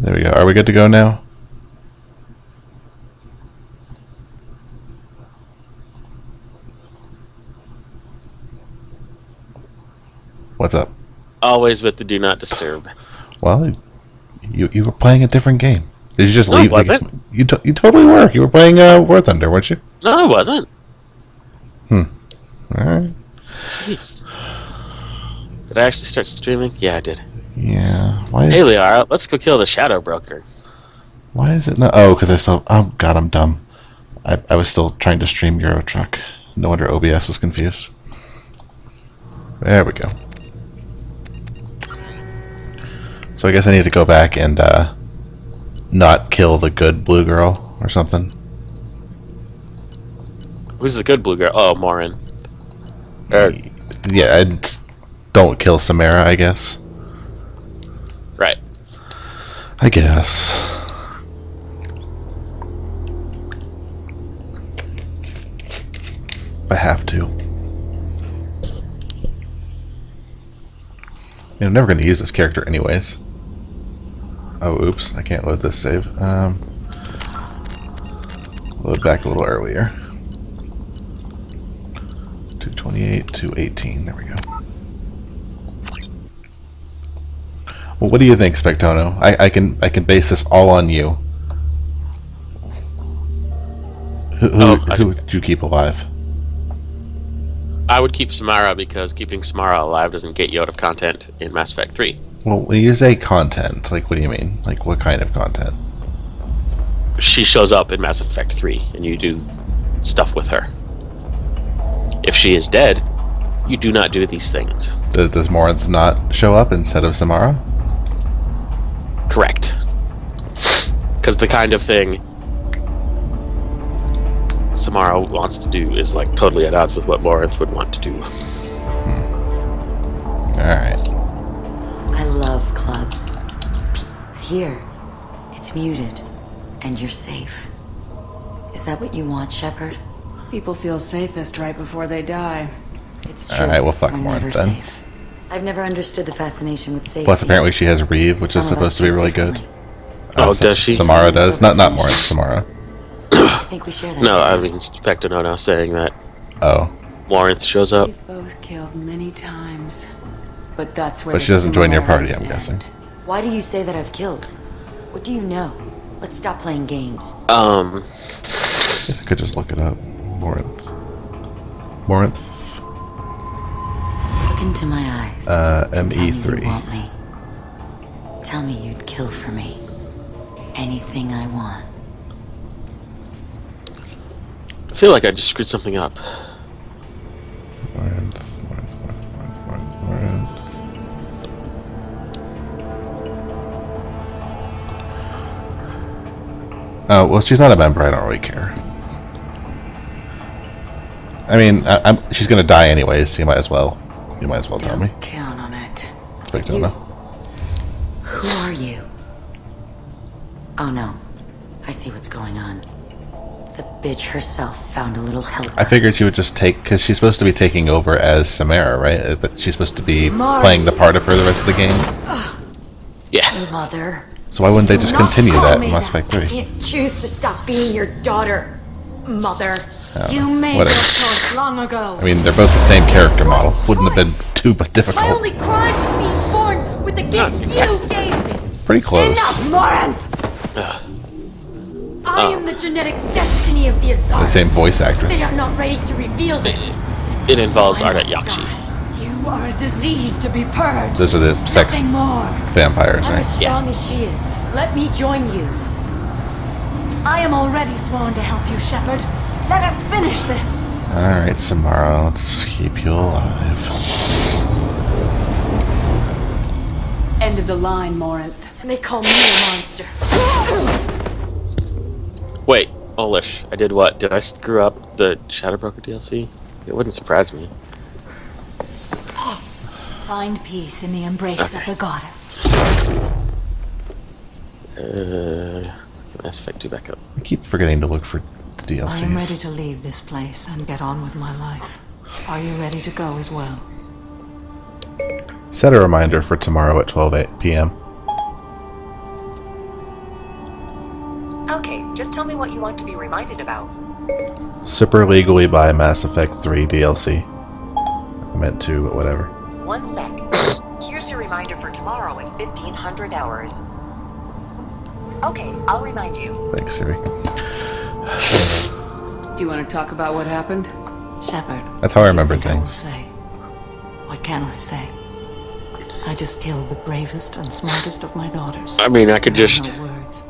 There we go. Are we good to go now? What's up? Always with the do not disturb. Well, you were playing a different game. Did you just leave? No, I wasn't. You totally were. You were playing War Thunder, weren't you? No, I wasn't. All right. Jeez. Did I actually start streaming? Yeah, I did. Yeah. Why is? Hey, Liara, let's go kill the Shadow Broker. Why is it not? Oh, because I still. Oh God, I'm dumb. I was still trying to stream Euro Truck. No wonder OBS was confused. There we go. So I guess I need to go back and not kill the good blue girl or something. Who's the good blue girl? Oh, Morin. Yeah, I don't kill Samara, I guess. Right. I guess. I have to. I'm never going to use this character anyways. Oh, oops. I can't load this save. Load back a little earlier. 228, 218. There we go. Well, what do you think, Spectono? I can base this all on you. Who would you keep alive? I would keep Samara because keeping Samara alive doesn't get you out of content in Mass Effect 3. Well, when you say content, like, what do you mean? Like, what kind of content? She shows up in Mass Effect 3, and you do stuff with her. If she is dead, you do not do these things. Does Morinth not show up instead of Samara? Correct. Because the kind of thing Samara wants to do is like totally at odds with what Morinth would want to do. Alright. I love clubs. But here, it's muted, and you're safe. Is that what you want, Shepard? People feel safest right before they die. It's true. Alright, well, fuck We're Morinth never then. safe. I've never understood the fascination with safety. Plus, apparently she has Reeve, which is Some of us supposed to be choose really good. differently. Does she? Samara does. Not Morinth, Samara. I think we share that. No, I mean Spectono now saying that Oh. Morinth shows up. We've both killed many times, but that's where. But the she doesn't join your party, similarities I'm guessing. end. Why do you say that I've killed? What do you know? Let's stop playing games. I guess I could just look it up. Morinth. Morinth. Look into my eyes. ME3. Tell me you want me. Tell me you'd kill for me. Anything I want. I feel like I just screwed something up. Morinth. Oh, well, she's not a member. I don't really care. I mean, she's gonna die anyways, so you might as well tell me. Don't count on it. Spectono. Who are you? Oh no. I see what's going on. The bitch herself found a little help. I figured she would just take, because she's supposed to be taking over as Samara, right? That she's supposed to be playing the part of her the rest of the game. Yeah. Mother. So why wouldn't they just Do not continue call that me in Mass that. Effect I 3? can't choose to stop being your daughter, Mother. You made whatever. your choice long ago. I mean, they're both the same character model. Wouldn't have been too difficult. My only crime was being born with the gifts you gave me. Pretty close. Enough, Morin! I am the genetic destiny of the The Asari. same voice They actress. are not ready to reveal this. It involves I Ardat must Yakshi. die. You are a disease to be purged. Those are the sex Nothing more. vampires, I'm right? as strong as she is. Let me join you. I am already sworn to help you, Shepard. Let us finish this. Alright, Samara, let's keep you alive. End of the line, Morinth. And they call me a monster. Wait, Olish, I did what? Did I screw up the Shadow Broker DLC? It wouldn't surprise me. Find peace in the embrace of the goddess. Mass Effect 2 back up. I keep forgetting to look for the I am ready DLCs. to leave this place and get on with my life. Are you ready to go as well? Set a reminder for tomorrow at 12 p.m. Okay, just tell me what you want to be reminded about. Super legally buy Mass Effect 3 DLC. I meant to, but whatever. 1 sec. Here's your reminder for tomorrow at 1500 hours. Okay, I'll remind you. Thanks, Siri. Do you want to talk about what happened? Shepard. That's how I remember what do you think things. I will say? What can I say? I just killed the bravest and smartest of my daughters. I mean, I could have just no words.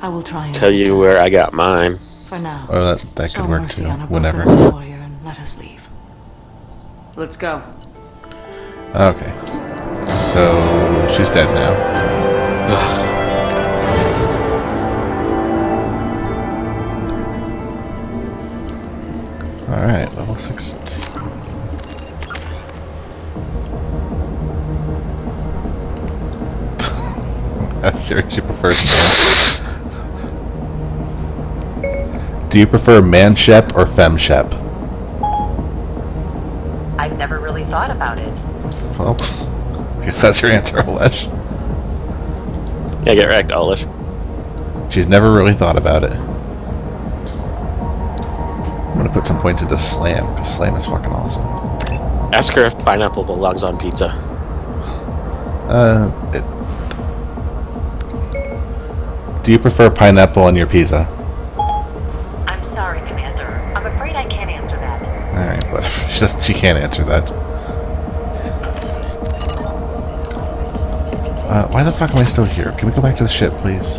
I will try and tell you where I got mine. For now. Oh, that show could work mercy too. on a Whenever. broken warrior and let us leave. Let's go. Okay. So she's dead now. Alright, level 16. That's serious, she prefers man. Do you prefer man-shep or fem-shep? I've never really thought about it. Well, I guess that's your answer, Olesh. Yeah, get wrecked, Olish. She's never really thought about it. I'm gonna put some points into Slam, because Slam is fucking awesome. Ask her if pineapple belongs on pizza. Do you prefer pineapple on your pizza? I'm sorry, Commander. I'm afraid I can't answer that. Alright, whatever. She can't answer that. Why the fuck am I still here? Can we go back to the ship, please?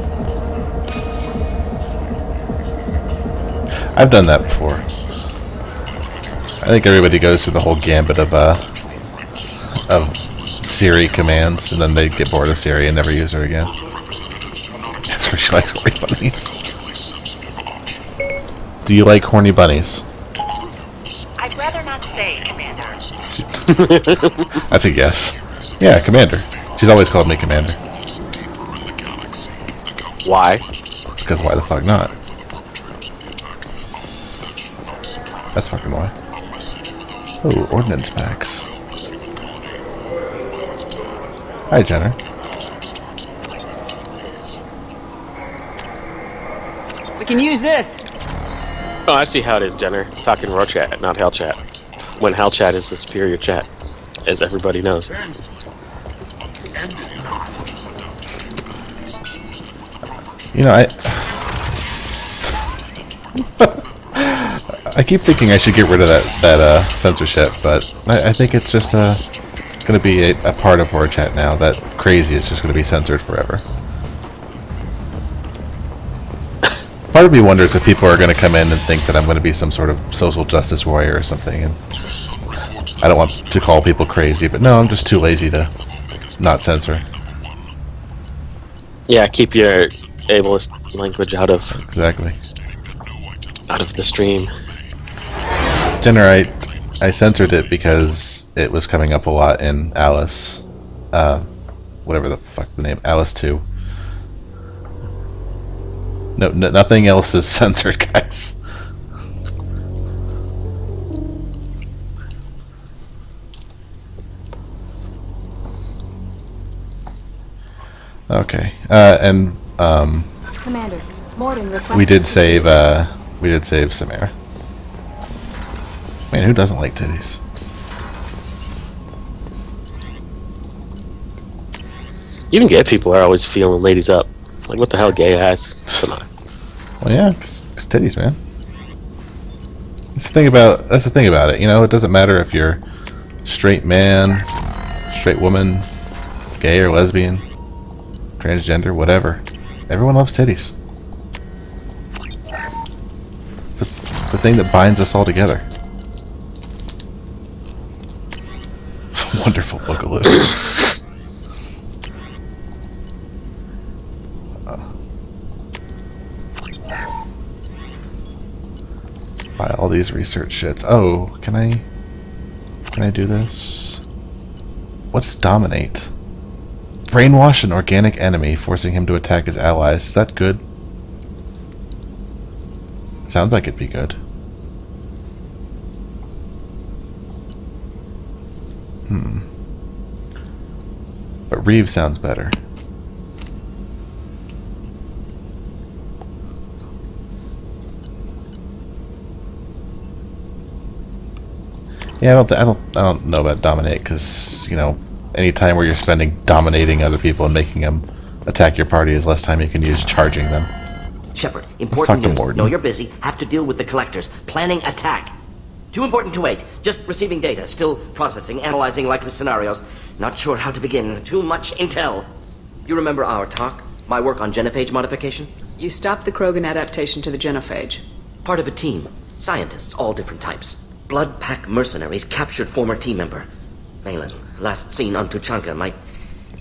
I've done that before. I think everybody goes through the whole gambit of Siri commands, and then they get bored of Siri and never use her again. That's where she likes horny bunnies. Do you like horny bunnies? I'd rather not say, Commander. That's a yes. Yeah, Commander. She's always called me Commander. Why? Because why the fuck not? That's fucking why. Oh, ordnance packs. Hi, Jenner. We can use this. Oh, I see how it is, Jenner. Talking raw chat, not hell chat. When hell chat is the superior chat, as everybody knows. You know, I keep thinking I should get rid of that censorship, but I think it's just going to be a part of our chat now. That crazy is just going to be censored forever. Part of me wonders if people are going to come in and think that I'm going to be some sort of social justice warrior or something. And I don't want to call people crazy, but no, I'm just too lazy to not censor. Yeah, keep your ableist language out of Exactly. the stream. Jenner, I censored it because it was coming up a lot in Alice, whatever the fuck the name, Alice 2. No, nothing else is censored, guys. Okay, and Commander, Morden we did save Samara. Man, who doesn't like titties? Even gay people are always feeling ladies up. Like, what the hell, gay ass? Come on. Well, yeah, 'cause titties, man. That's the thing about it. You know, it doesn't matter if you're straight man, straight woman, gay or lesbian, transgender, whatever. Everyone loves titties. It's the thing that binds us all together. Wonderful boogaloo. Buy all these research shits. Oh, can I do this? What's dominate? Brainwash an organic enemy, forcing him to attack his allies. Is that good? Sounds like it'd be good. But Reeve sounds better. Yeah, I don't know about dominate, because, you know, any time where you're spending dominating other people and making them attack your party is less time you can use charging them. Shepard, talk important to news. Morden. No, you're busy. Have to deal with the collectors. Planning attack. Too important to wait. Just receiving data. Still processing, analyzing likely scenarios. Not sure how to begin. Too much intel. You remember our talk? My work on genophage modification? You stopped the Krogan adaptation to the genophage. Part of a team. Scientists, all different types. Blood pack mercenaries captured former team member. Malin, last seen on Tuchanka, might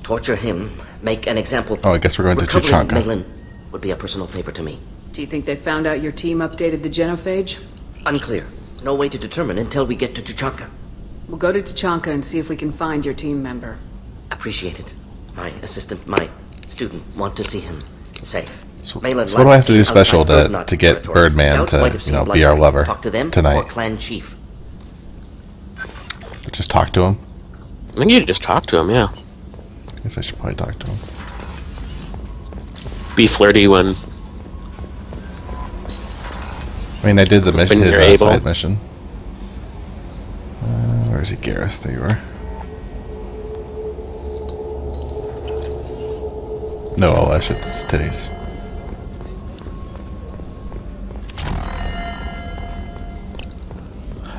torture him, make an example. Oh, I guess we're going to Recovering Tuchanka. Malin would be a personal favor to me. Do you think they found out your team updated the genophage? Unclear. No way to determine until we get to Tuchanka. We'll go to Tuchanka and see if we can find your team member. Appreciate it. My assistant, my student, want to see him safe. So Malin what do I have to do last special seen outside to get territory. Birdman Scouts might have to, seen you know, blood be our pack. lover Talk to them or tonight? clan chief. Just talk to him? I think you just talk to him, yeah. I guess I should probably talk to him. Be flirty when I mean, I did the mission, When his you're able. side mission. Where is he, Garrus? There you are. No, Olesh, it's titties.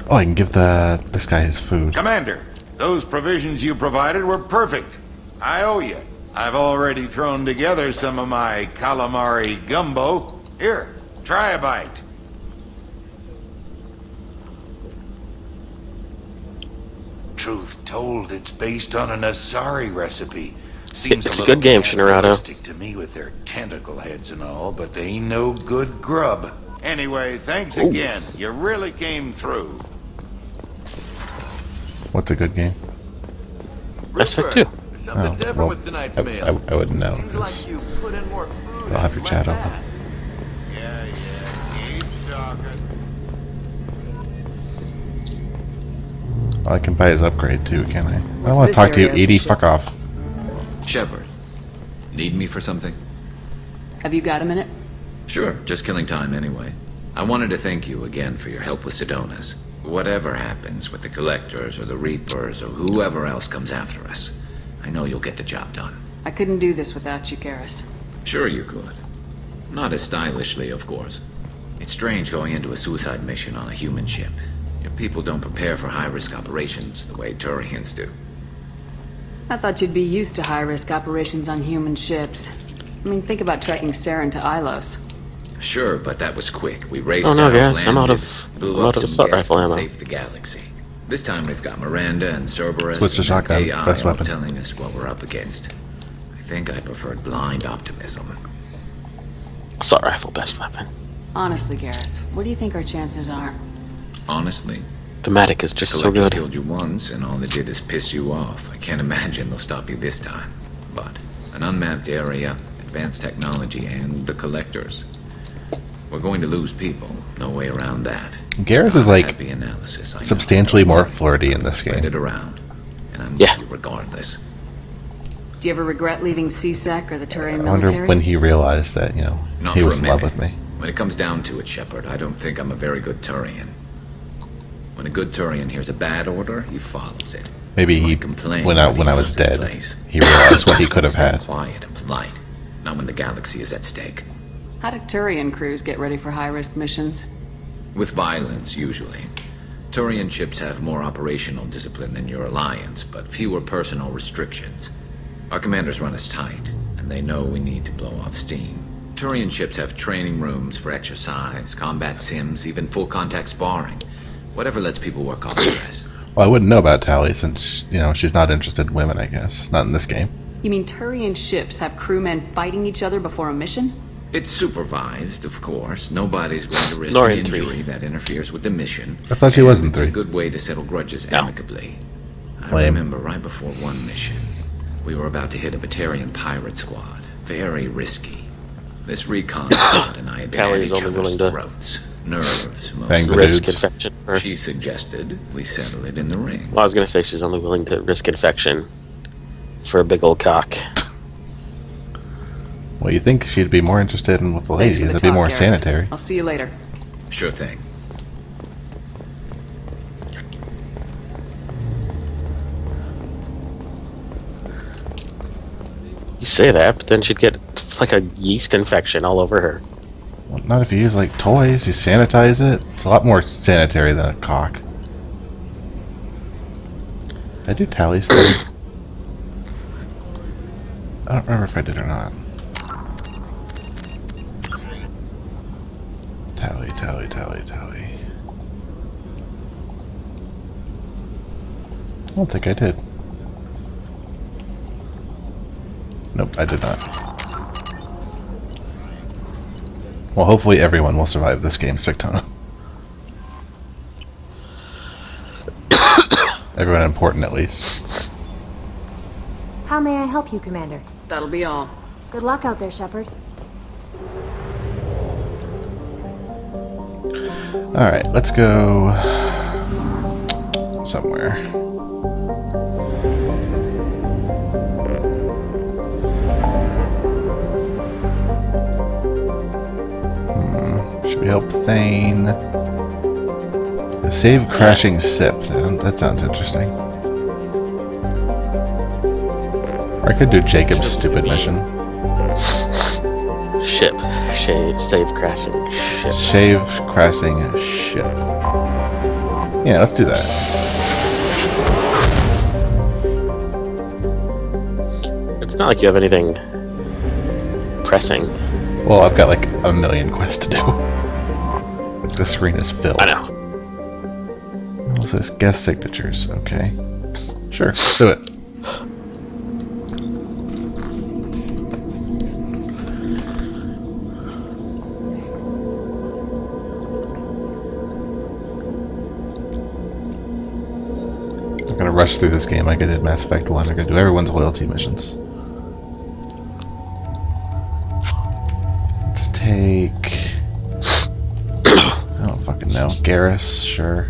Oh, I can give this guy his food. Commander, those provisions you provided were perfect. I owe you. I've already thrown together some of my calamari gumbo. Here, try a bite. Truth told, it's based on an Asari recipe. Seems It's a little good game, Shinarado. animalistic to me with their tentacle heads and all, but they ain't no good grub. Anyway, thanks again. You really came through. What's a good game? Mass Effect 2. There's something different well, with tonight's I meal. wouldn't know, Seems because like you put in more food I don't have your and chat less open. ass. Yeah, keep talking. Oh, I can buy his upgrade too, can I? I don't What's want to this talk to you, area of the Edie. ship? Fuck off. Shepard, need me for something? Have you got a minute? Sure, just killing time anyway. I wanted to thank you again for your help with Sidonis. Whatever happens with the Collectors or the Reapers or whoever else comes after us, I know you'll get the job done. I couldn't do this without you, Garrus. Sure you could. Not as stylishly, of course. It's strange going into a suicide mission on a human ship. Your people don't prepare for high-risk operations the way Turians do. I thought you'd be used to high-risk operations on human ships. I mean, think about tracking Saren to Ilos. Sure, but that was quick. We raced Oh no, out, guys, I'm out landed, of blew up some assault gas rifle and ammo. saved the galaxy. This time we've got Miranda and Cerberus Switch to and shotgun, AI best all weapon. telling us what we're up against. I think I preferred blind optimism. Assault rifle, best weapon. Honestly, Garrus, what do you think our chances are? Honestly, Thematic is just so Collectors good. killed you once, and all they did is piss you off. I can't imagine they'll stop you this time. But an unmapped area, advanced technology, and the Collectors. We're going to lose people. No way around that. Garrus is like Happy analysis, I know. substantially more flirty in this Spread game. it around, and I'm Yeah. with you regardless. Do you ever regret leaving CSEC or the Turian I wonder military? when he realized that, you know, Not he for was a in love minute. with me. When it comes down to it, Shepard, I don't think I'm a very good Turian. When a good Turian hears a bad order, he follows it. Maybe he, Complain when when he I was lost his dead, place. he realized what he could have Stay had. Quiet and polite. Not when the galaxy is at stake. How do Turian crews get ready for high-risk missions? With violence, usually. Turian ships have more operational discipline than your alliance, but fewer personal restrictions. Our commanders run us tight, and they know we need to blow off steam. Turian ships have training rooms for exercise, combat sims, even full-contact sparring. Whatever lets people work off stress. Well, I wouldn't know about Tally since, you know, she's not interested in women, I guess. Not in this game. You mean Turian ships have crewmen fighting each other before a mission? It's supervised, of course. Nobody's going to risk Nor an in 3. injury that interferes with the mission. I thought she was in It's 3. a good way to settle grudges No. amicably. I Lame. remember right before one mission, we were about to hit a Batarian pirate squad. Very risky. This recon squad and I had been at Callie's each only other's willing to throats. Nerves, Bang mostly. the Risk dudes. infection. Or, She suggested we settle it in the ring. well, I was gonna say she's only willing to risk infection for a big old cock. Well, you think she'd be more interested in with the Thanks ladies? for the It'd be talk, more Garrus. sanitary. I'll see you later. Sure thing. say that, but then she'd get like a yeast infection all over her. Well, not if you use like toys. You sanitize it. It's a lot more sanitary than a cock. Did I do Tally's thing? I don't remember if I did or not. Tally, tally, tally, tally. I don't think I did. Nope, I did not. Well, hopefully everyone will survive this game, Spectana. Everyone important, at least. How may I help you, Commander? That'll be all. Good luck out there, Shepard. Alright, let's go somewhere. Should we help Thane? Save crashing ship. That sounds interesting. Or I could do Jacob's stupid mission. Ship. Save crashing ship. Save crashing ship. Yeah, let's do that. It's not like you have anything pressing. Well, I've got like a million quests to do. The screen is filled. I know. What's this? Guest signatures. Okay. Sure, let's do it. I'm gonna rush through this game like I did Mass Effect 1. I'm gonna do everyone's loyalty missions. Let's take... I don't fucking know. Garrus, sure.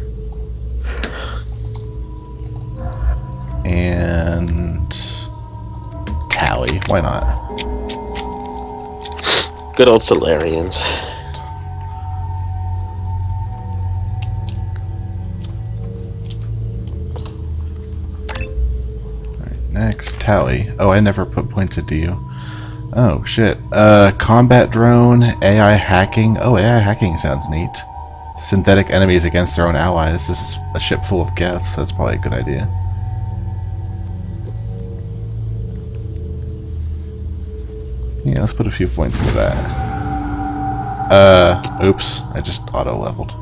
And... Tally, why not? Good old Solarians. Next, Tally. Oh, I never put points into you. Oh, shit. Combat drone, AI hacking. Oh, AI hacking sounds neat. Synthetic enemies against their own allies. This is a ship full of Geths. That's probably a good idea. Yeah, let's put a few points into that. Oops. I just auto-leveled.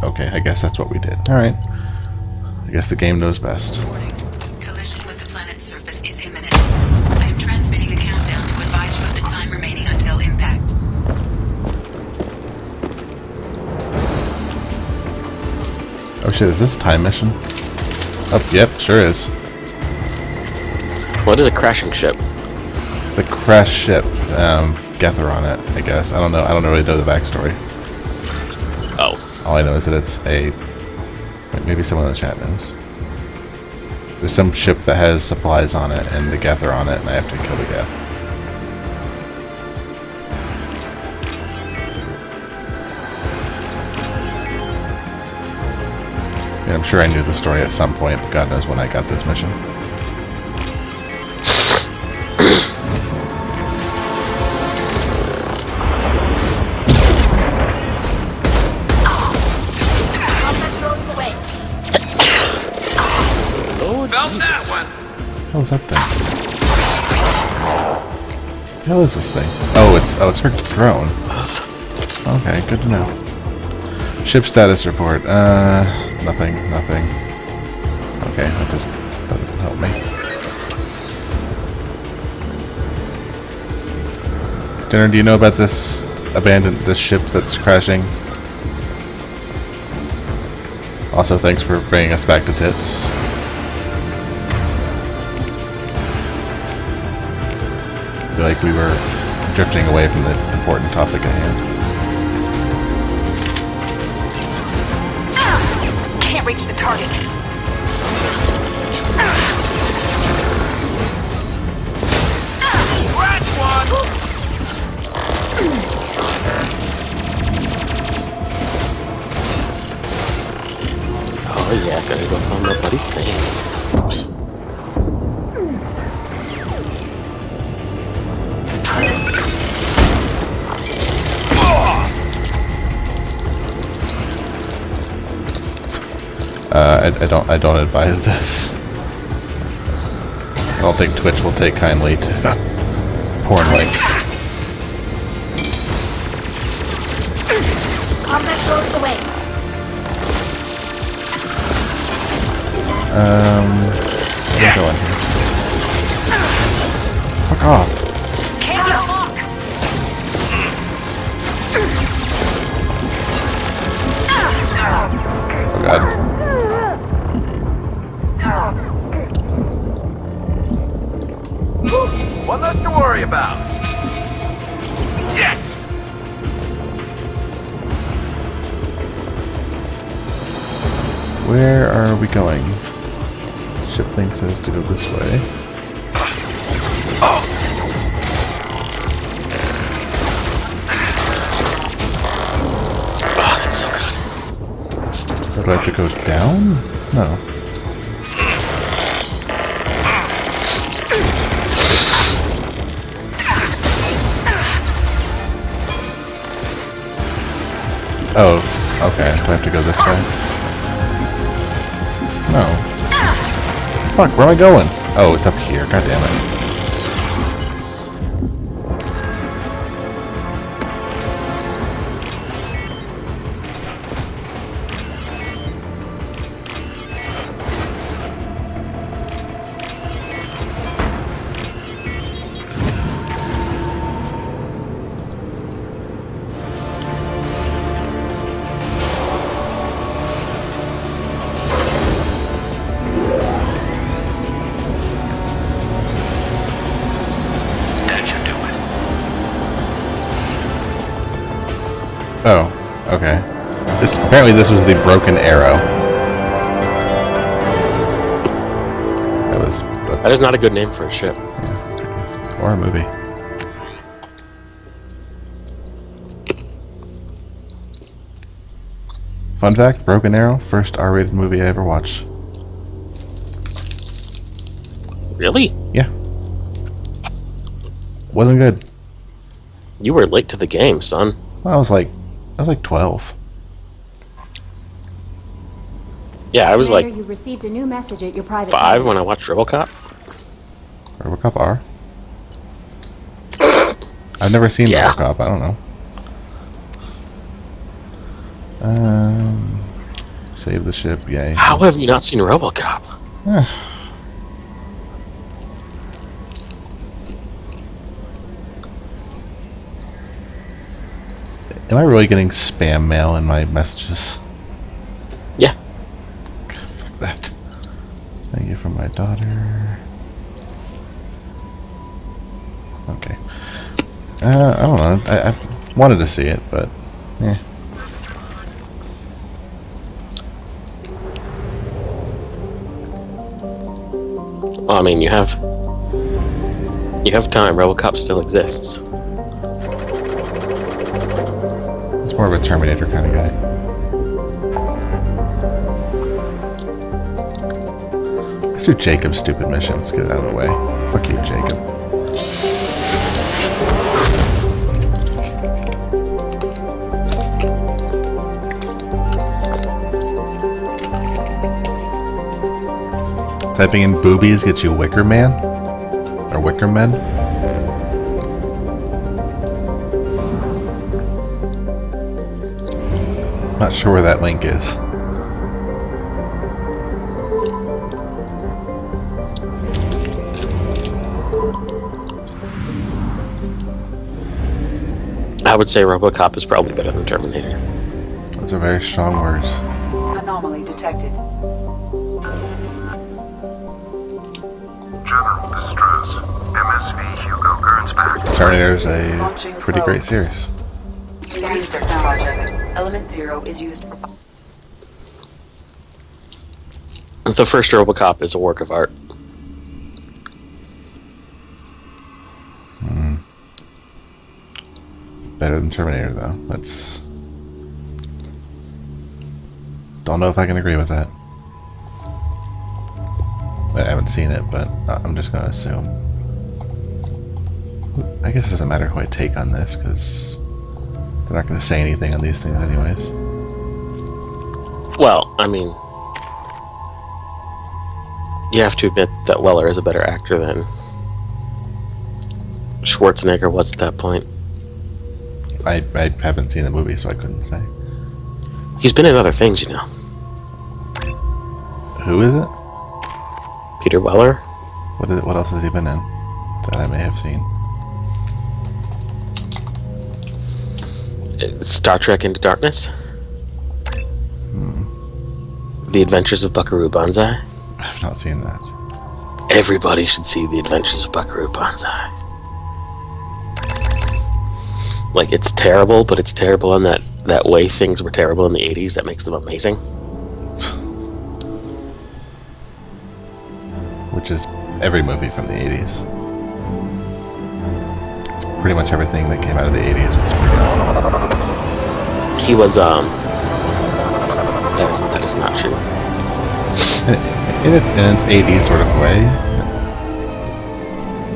Okay, I guess that's what we did. Alright. I guess the game knows best. Collision with the planet's surface is imminent. I am transmitting a countdown to advise you of the time remaining until impact. Oh shit, is this a time mission? Oh, yep, sure is. What is a crashing ship? The crash ship, Gether on it, I guess. I don't know really know the backstory. Oh. All I know is that it's a... Wait, maybe someone in the chat knows. There's some ship that has supplies on it and the Geth are on it, and I have to kill the Geth. Yeah, I'm sure I knew the story at some point, but God knows when I got this mission. What was that thing? What is this thing? Oh, it's her drone. Okay, good to know. Ship status report. Nothing. Okay, that doesn't help me. Dinner, do you know about this ship that's crashing? Also, thanks for bringing us back to tits. I feel like we were drifting away from the important topic at hand. Can't reach the target. Oh yeah, gotta go find my buddy Thane. Oops. I don't advise this. I don't think Twitch will take kindly to porn links. Combat goes away. Where am I going here? Fuck off. Oh god. One less to worry about. Yes! Where are we going? Ship thing says to go this way. Oh, that's so good. Do I have to go down? No. Oh, okay. Do I have to go this way? No. Fuck, where am I going? Oh, it's up here. God damn it. Oh, okay. Apparently this was the broken arrow. That is not a good name for a ship. Yeah. Or a movie. Fun fact, Broken Arrow, first R-rated movie I ever watched. Really? Yeah. Wasn't good. You were late to the game, son. Well, I was like 12. Yeah, I was like You've received a new message at your private 5 when I watched RoboCop. RoboCop R? I've never seen RoboCop, I don't know. Save the ship, yay. How have you not seen RoboCop? Am I really getting spam mail in my messages? Yeah. Fuck that. Thank you for my daughter. Okay. I don't know. I wanted to see it, but yeah. Well, I mean, you have time. RoboCop still exists. It's more of a Terminator kind of guy. Let's do Jacob's stupid mission. Let's get it out of the way. Fuck you, Jacob. Typing in boobies gets you Wicker Man? Or Wicker Men? Not sure where that link is. I would say RoboCop is probably better than Terminator. Those are very strong words. Anomaly detected. General distress. MSV Hugo Gurn's back. Terminator's a pretty great series. Research projects. Element 0 is used for... The first RoboCop is a work of art. Better than Terminator, though. That's... Don't know if I can agree with that. I haven't seen it, but I'm just gonna assume. I guess it doesn't matter who I take on this, because they're not gonna say anything on these things anyways. Well, I mean, you have to admit that Weller is a better actor than Schwarzenegger was at that point. I haven't seen the movie, so I couldn't say. He's been in other things, you know. Who is it? Peter Weller. What else has he been in that I may have seen? Star Trek Into Darkness. The Adventures of Buckaroo Banzai. I've not seen that. Everybody should see The Adventures of Buckaroo Banzai. Like, it's terrible, but it's terrible in that way things were terrible in the 80s that makes them amazing. Which is every movie from the 80s. It's pretty much everything that came out of the 80s was pretty awful. He was, that is not true. In its 80s sort of way.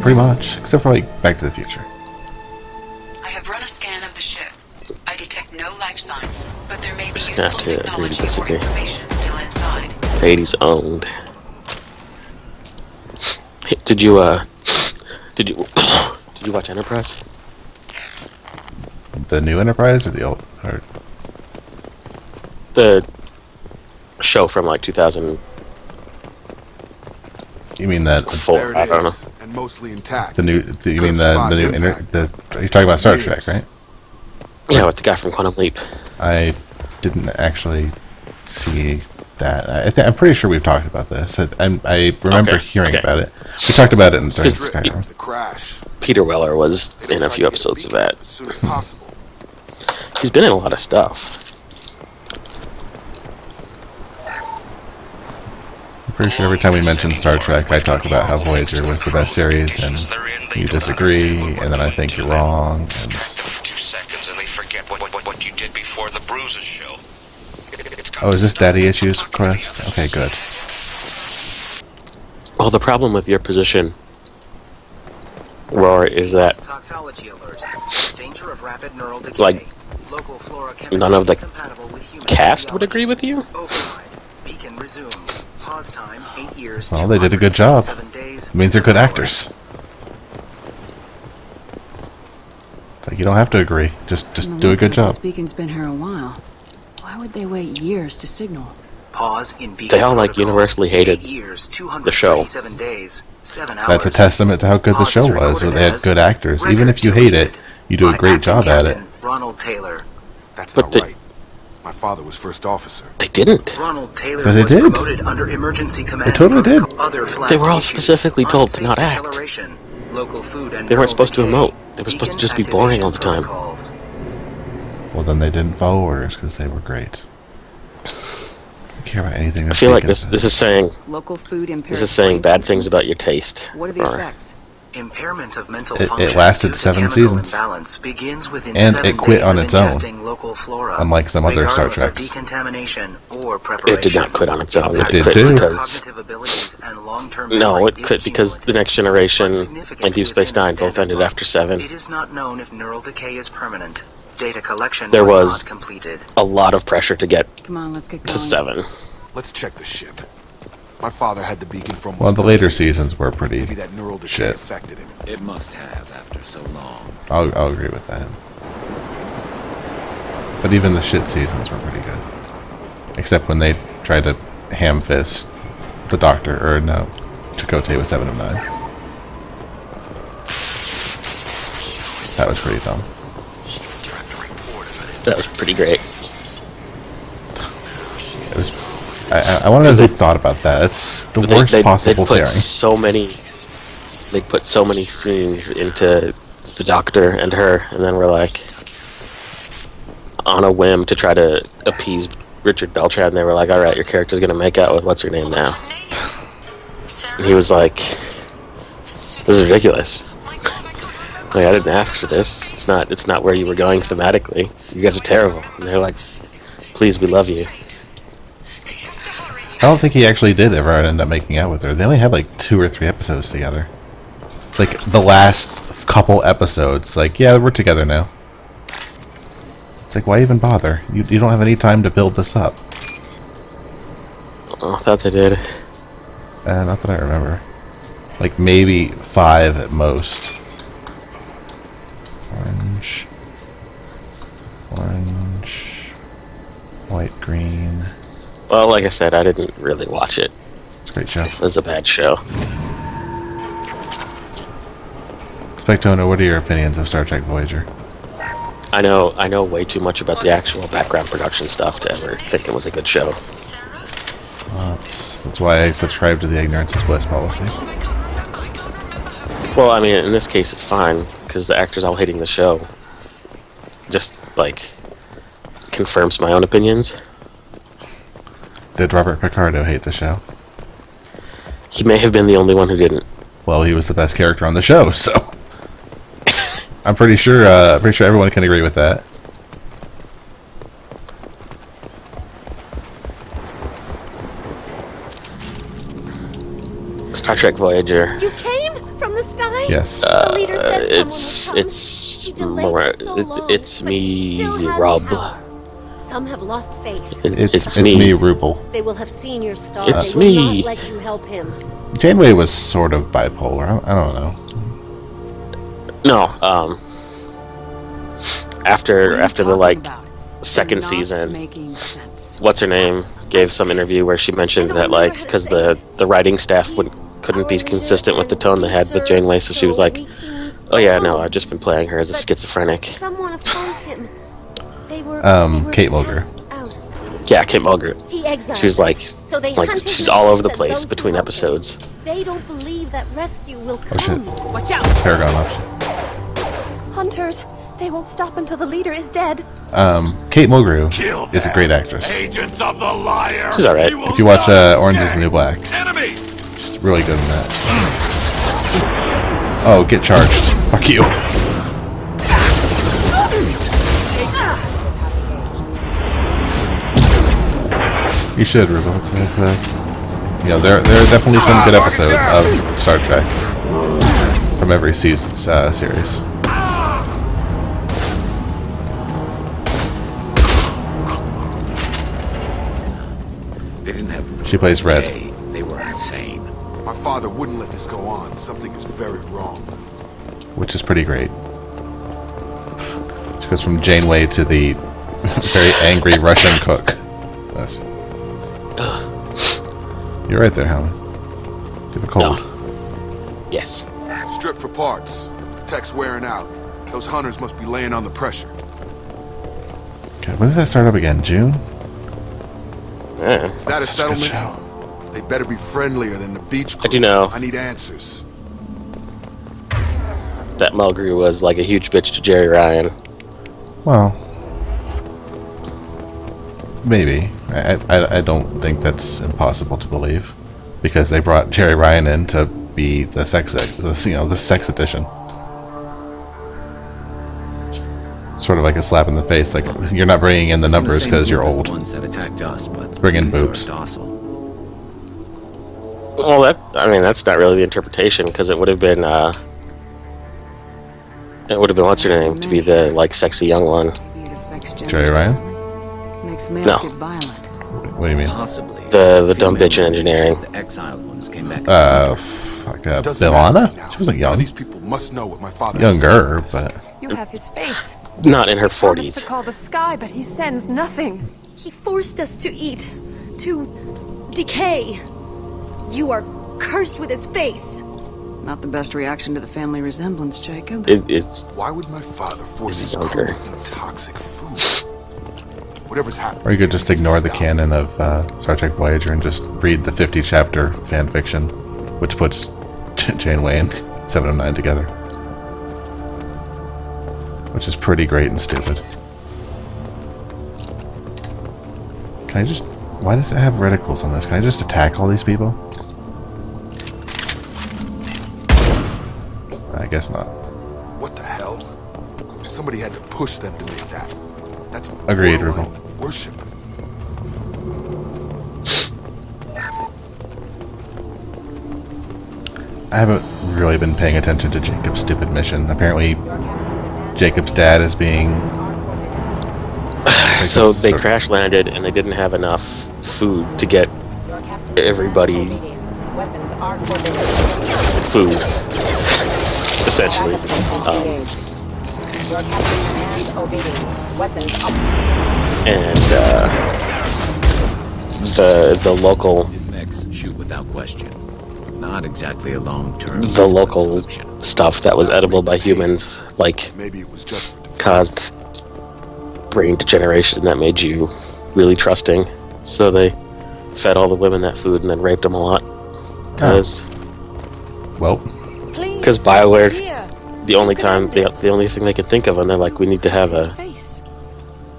Pretty much. Except for, like, Back to the Future. I have run a scan of the ship. I detect no life signs, but there may be Just useful have to agree to technology or disagree. information still inside. The 80s owned. Hey, did you watch Enterprise? The new Enterprise or the old? Or The show from like 2004. you mean that? I don't know. And mostly intact. You mean the new you're talking about Star Trek, right? Yeah, with the guy from Quantum Leap. I didn't actually see that. I'm pretty sure we've talked about this. I remember hearing about it. We talked about it during Skyrim. The crash. Peter Weller was in a few episodes of that. As soon as possible. He's been in a lot of stuff. I'm pretty sure every time we mention Star Trek, I talk about how Voyager was the best series, and you disagree, and then I think you're wrong. And 2 seconds and they forget what you did before the Bruises show. oh, is this Daddy Issues Quest? Okay, good. Well, the problem with your position, Roar, is that like none of the cast would agree with you. Well, they did a good job. It means they're good actors. It's like you don't have to agree. Just do a good job. Beacon's been here a while. Why would they wait years to signal? They all like universally hated the show. That's a testament to how good the show was. Where they had good actors. Even if you hate it, you do a great job at it. Ronald Taylor. That's But not right. My father was first officer. They didn't. Ronald Taylor But they did. under emergency command. They totally did. They were all specifically told to not act. They weren't supposed to emote. They were supposed to just be boring all the time. Well, then they didn't follow orders because they were great. I don't care about anything. I feel like this is saying Local food this is saying bad things about your taste. What are the Roar. effects? Impairment of mental It lasted 7 seasons. And it quit on its own. Unlike some other Star Treks. It did not quit on its own. It did quit too. Because no, it quit because The Next Generation and Deep Space Nine both ended after 7. It is not known if neural decay is permanent. Data collection There was not completed. a lot of pressure to get Come on, let's get to going. 7. Let's check the ship. My father had the beacon from. Well, the later seasons were pretty Maybe that neural decay shit. affected him. It must have after so long. I'll agree with that. But even the shit seasons were pretty good. Except when they tried to ham fist the Doctor, or no, Chakotay with 7 of 9. That was pretty dumb. That was pretty great. It was. I want to know who thought about that. It's the worst possible put pairing. so many. They put so many scenes into the Doctor and her, and then we're like, on a whim to try to appease Richard Beltran, they were like, "All right, your character's gonna make out with what's her name now." And he was like, "This is ridiculous. Like, I didn't ask for this. It's not where you were going thematically. You guys are terrible." And they're like, "Please, we love you." don't think he actually did ever end up making out with her. They only had like 2 or 3 episodes together. It's like the last couple episodes. Like, yeah, we're together now. It's like, why even bother? You don't have any time to build this up. Oh, I thought they did. Not that I remember. Like maybe 5 at most. Orange. Orange. White, green. Well, like I said, I didn't really watch it. It's a great show. It was a bad show. Spectona, what are your opinions of Star Trek Voyager? I know way too much about the actual background production stuff to ever think it was a good show. That's why I subscribe to the ignorance is bliss policy. Well, I mean, in this case, it's fine because the actors all hating the show just like confirms my own opinions. Did Robert Picardo hate the show? He may have been the only one who didn't. Well, he was the best character on the show, so I'm pretty sure everyone can agree with that. Star Trek Voyager. You came from the sky? Yes. The leader said it's me, Rob. Some have lost faith. It's me, Ruble. They will have seen your star. It's they will me. not let you help him. Janeway was sort of bipolar. I don't know. No. After the like second season, what's her name gave some interview where she mentioned that like because the writing staff couldn't be consistent with the tone they had with Janeway, so she was like, "Oh yeah, no, I've just been playing her as a schizophrenic." Someone found him. Kate Mulgrew. Yeah, Kate Mulgrew. She was like she's all over the place between episodes. They don't believe that rescue will come. Oh shit. Watch out. Paragon left. Hunters, they won't stop until the leader is dead. Kate Mulgrew is a great actress. Agents of the liar. She's alright. If you watch Orange is the New Black, she's really good in that. Oh, get charged. Fuck you. You should, Rubo. It's you know, there are definitely some good episodes of Star Trek from every season series. They didn't have. She plays Red. They were insane. My father wouldn't let this go on. Something is very wrong. Which is pretty great. She goes from Janeway to the very angry Russian cook. Yes. You're right there, Helen. Do you have a cold? No. Yes. Strip for parts. Tech's wearing out. Those hunters must be laying on the pressure. Okay, when does that start up again? June? Yeah. Is that a settlement? They better be friendlier than the beach crew. I do know. I need answers. That Mulgrew was like a huge bitch to Jerry Ryan. Well, maybe. I don't think that's impossible to believe, because they brought Jerry Ryan in to be the sex edition. Sort of like a slap in the face. Like, you're not bringing in the numbers because you're old. Let's bring in boobs. Well, that's not really the interpretation, because it would have been what's her name to be the like sexy young one. Jerry Ryan? Makes males No. get violent. What do you mean? Possibly. The dumb bitch in engineering. The exiled ones came back. Billana? She wasn't young. These people must know what my father. Younger, but You have his face. Not in her Promised 40s. to call the sky, but he sends nothing. He forced us to eat, to decay. You are cursed with his face. Not the best reaction to the family resemblance, Jacob. It's. Why would my father force his younger. crew to eat toxic food? Whatever's happening. or you could just ignore the canon of Star Trek Voyager and just read the 50-chapter fan fiction, which puts Janeway and 709 together, which is pretty great and stupid. Can I just... Why does it have reticles on this? Can I just attack all these people? I guess not. What the hell? Somebody had to push them to make that. That's Agreed, borderline Ruben. worship. I haven't really been paying attention to Jacob's stupid mission. Apparently, Jacob's dad is being... So they crash landed and they didn't have enough food to get everybody food, essentially. And the local shoot without question. Not exactly a long-term. The local stuff that was edible by humans, like, caused brain degeneration that made you really trusting. So they fed all the women that food and then raped them a lot. Because, because BioWare, the only thing they can think of, and they're like, we need to have a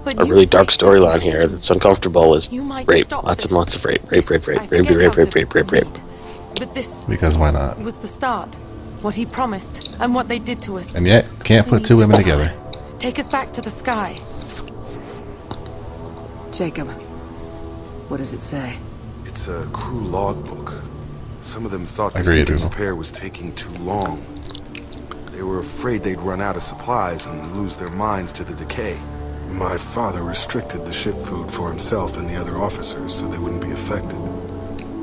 really dark storyline here that's uncomfortable, is rape. Lots and lots of rape. Rape. But this because why not? was the start. What he promised and what they did to us. And yet, can't put two women together. Take us back to the sky. Jacob, what does it say? It's a crew logbook. Some of them thought the Agreed, beacon repair was taking too long. They were afraid they'd run out of supplies and lose their minds to the decay. My father restricted the ship food for himself and the other officers so they wouldn't be affected.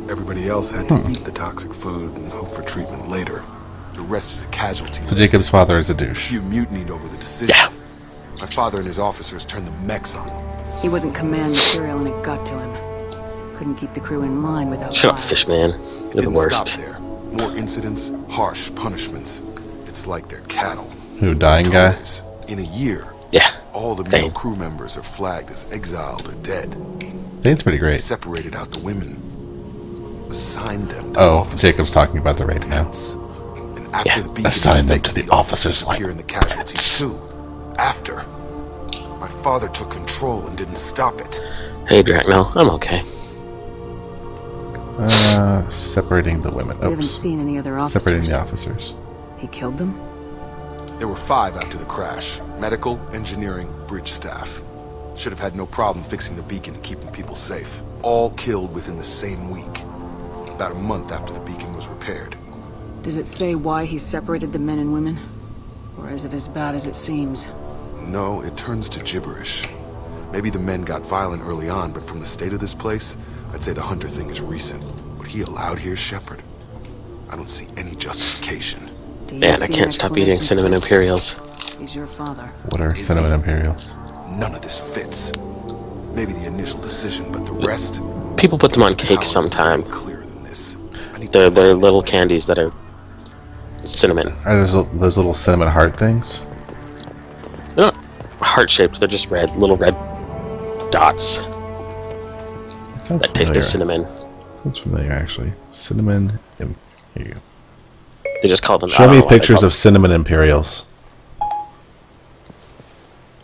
Everybody else had to eat the toxic food and hope for treatment later. The rest is a casualty. So Jacob's father is a douche. Few mutinied over the decision. Yeah. My father and his officers turned the mechs on him. He wasn't command material and it got to him. Couldn't keep the crew in line without Shut up, Fishman. You're the worst. Stop there. More incidents, harsh punishments. It's like they're cattle. Who, dying guy? In a year, all the male crew members are flagged as exiled or dead. That's pretty great. They separated out the women. Assigned them to officers. Jacob's talking about the rape now. And after the beacon assign them to the officers like here in the casualties too. After, my father took control and didn't stop it. Hey, Dracno, I'm okay. Separating the women. We haven't seen any other officers. Separating the officers. He killed them? There were 5 after the crash. Medical, engineering, bridge staff. Should have had no problem fixing the beacon and keeping people safe. All killed within the same week. About a month after the beacon was repaired. Does it say why he separated the men and women? Or is it as bad as it seems? No, it turns to gibberish. Maybe the men got violent early on, but from the state of this place, I'd say the Hunter thing is recent. What he allowed here, Shepard, I don't see any justification. Man, I can't stop eating cinnamon Imperials. He's your father. What are cinnamon Imperials? None of this fits. Maybe the initial decision, but the rest... People put them on cake sometime. They're little candies that are cinnamon. Are those little cinnamon heart things? They're not heart-shaped, they're just little red dots. That taste of cinnamon. Sounds familiar, actually. Cinnamon... Here you go. They just call them... Show me pictures of cinnamon Imperials.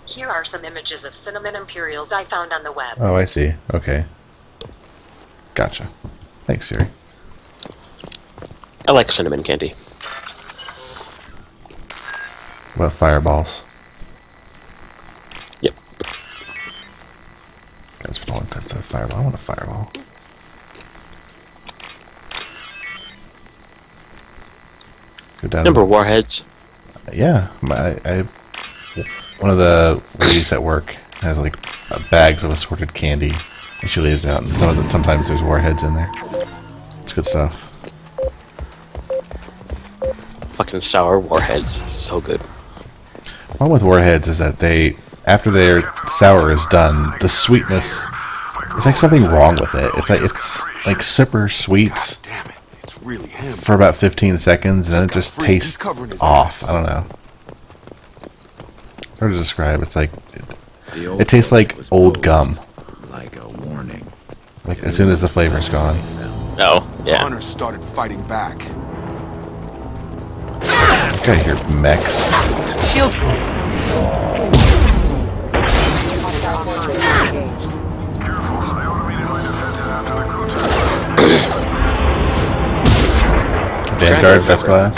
Here are some images of cinnamon Imperials I found on the web. Oh, I see. Okay. Gotcha. Thanks, Siri. I like cinnamon candy. What about fireballs? Yep. That's been a long time since I fireball. I want a fireball. Go down. Remember Warheads? Yeah. One of the ladies at work has like bags of assorted candy, and she leaves out. And sometimes there's Warheads in there. It's good stuff. Fucking sour Warheads, so good. The problem with Warheads is that after their sour is done, the sweetness, there's like something wrong with it. It's like super sweet for about 15 seconds, and then it just tastes off. I don't know. It's hard to describe. It's like it tastes like old gum. Like a warning. Like as soon as the flavor's gone. Oh, yeah. Hunters started fighting back. Get out of here, mechs. Shield. Vanguard, best class.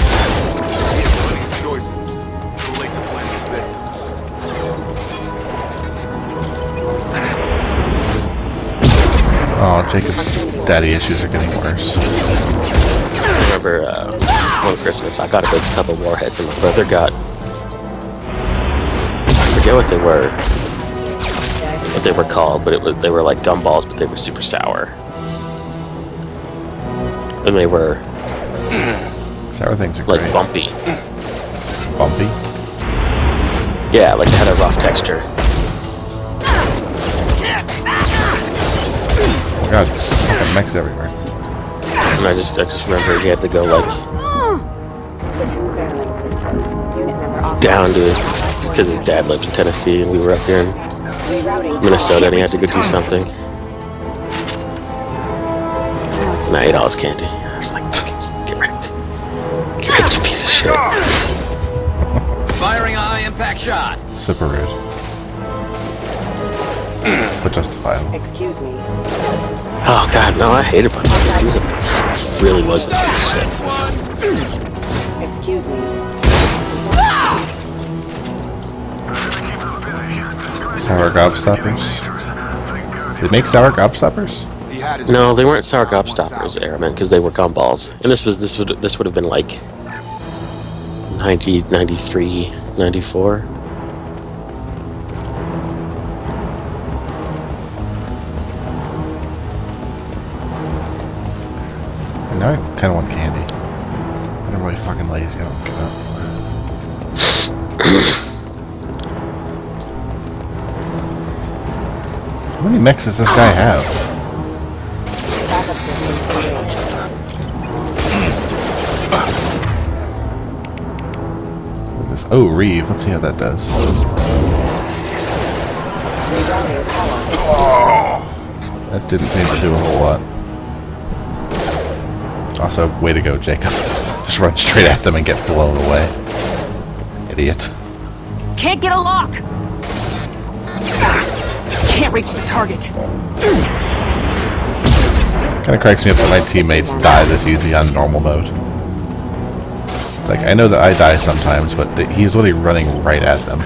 Oh, Jacob's daddy issues are getting worse. I remember one Christmas, I got a big tub of warheads, and my brother got, I forget what they were called, but they were like gumballs, but they were super sour, and they were sour things are like great. bumpy. Bumpy? Yeah, like they had a rough texture. Oh my god, fucking mechs everywhere. And I just remember he had to go like down to because his dad lived in Tennessee and we were up here in Minnesota and he had to go do something. And I ate all his candy. I was like, get wrecked. Get wrecked, you piece of shit. Firing a high impact shot. Super rude. But justifiable. Excuse me. Oh god, no, I hated my brother. He really was a piece of shit. Excuse me. Sour gobstoppers? They make sour gobstoppers? No, they weren't sour gobstoppers, Airman, because they were gumballs. And this would have been like 90, 93, 94. Now I kind of want candy. I'm really fucking lazy. I don't get up. How many mechs does this guy have? What is this? Oh, Reeve. Let's see how that does. That didn't seem to do a whole lot. Also, way to go, Jacob. Just run straight at them and get blown away. Idiot. Can't get a lock! Can't reach the target. Kinda cracks me up that my teammates die this easy on normal mode. It's like, I know that I die sometimes, but he's literally running right at them.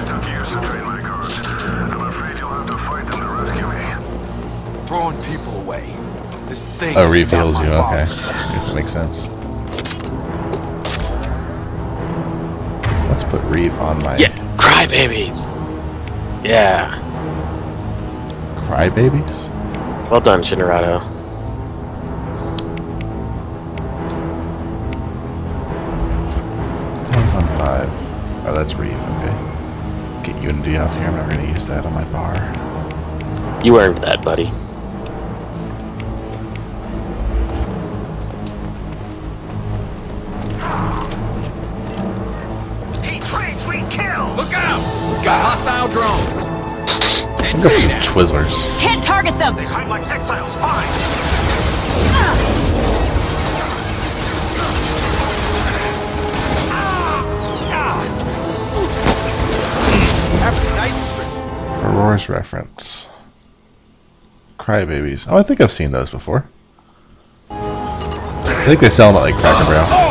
Throwing people away. This thing. Oh, Reeve heals you, okay. I guess that makes sense. Let's put Reeve on my... Yeah, crybabies! Yeah. Crybabies? Well done, Shinarato. That was on 5. Oh, that's Reeve, okay. Get Unity off here, I'm not going to use that on my bar. You earned that, buddy. Look out! Got hostile drone. Look up some Twizzlers. Can't target them! They hide like exiles, fine! For Roar's reference. Crybabies. Oh, I think I've seen those before. I think they sell them at like Cracker Barrel.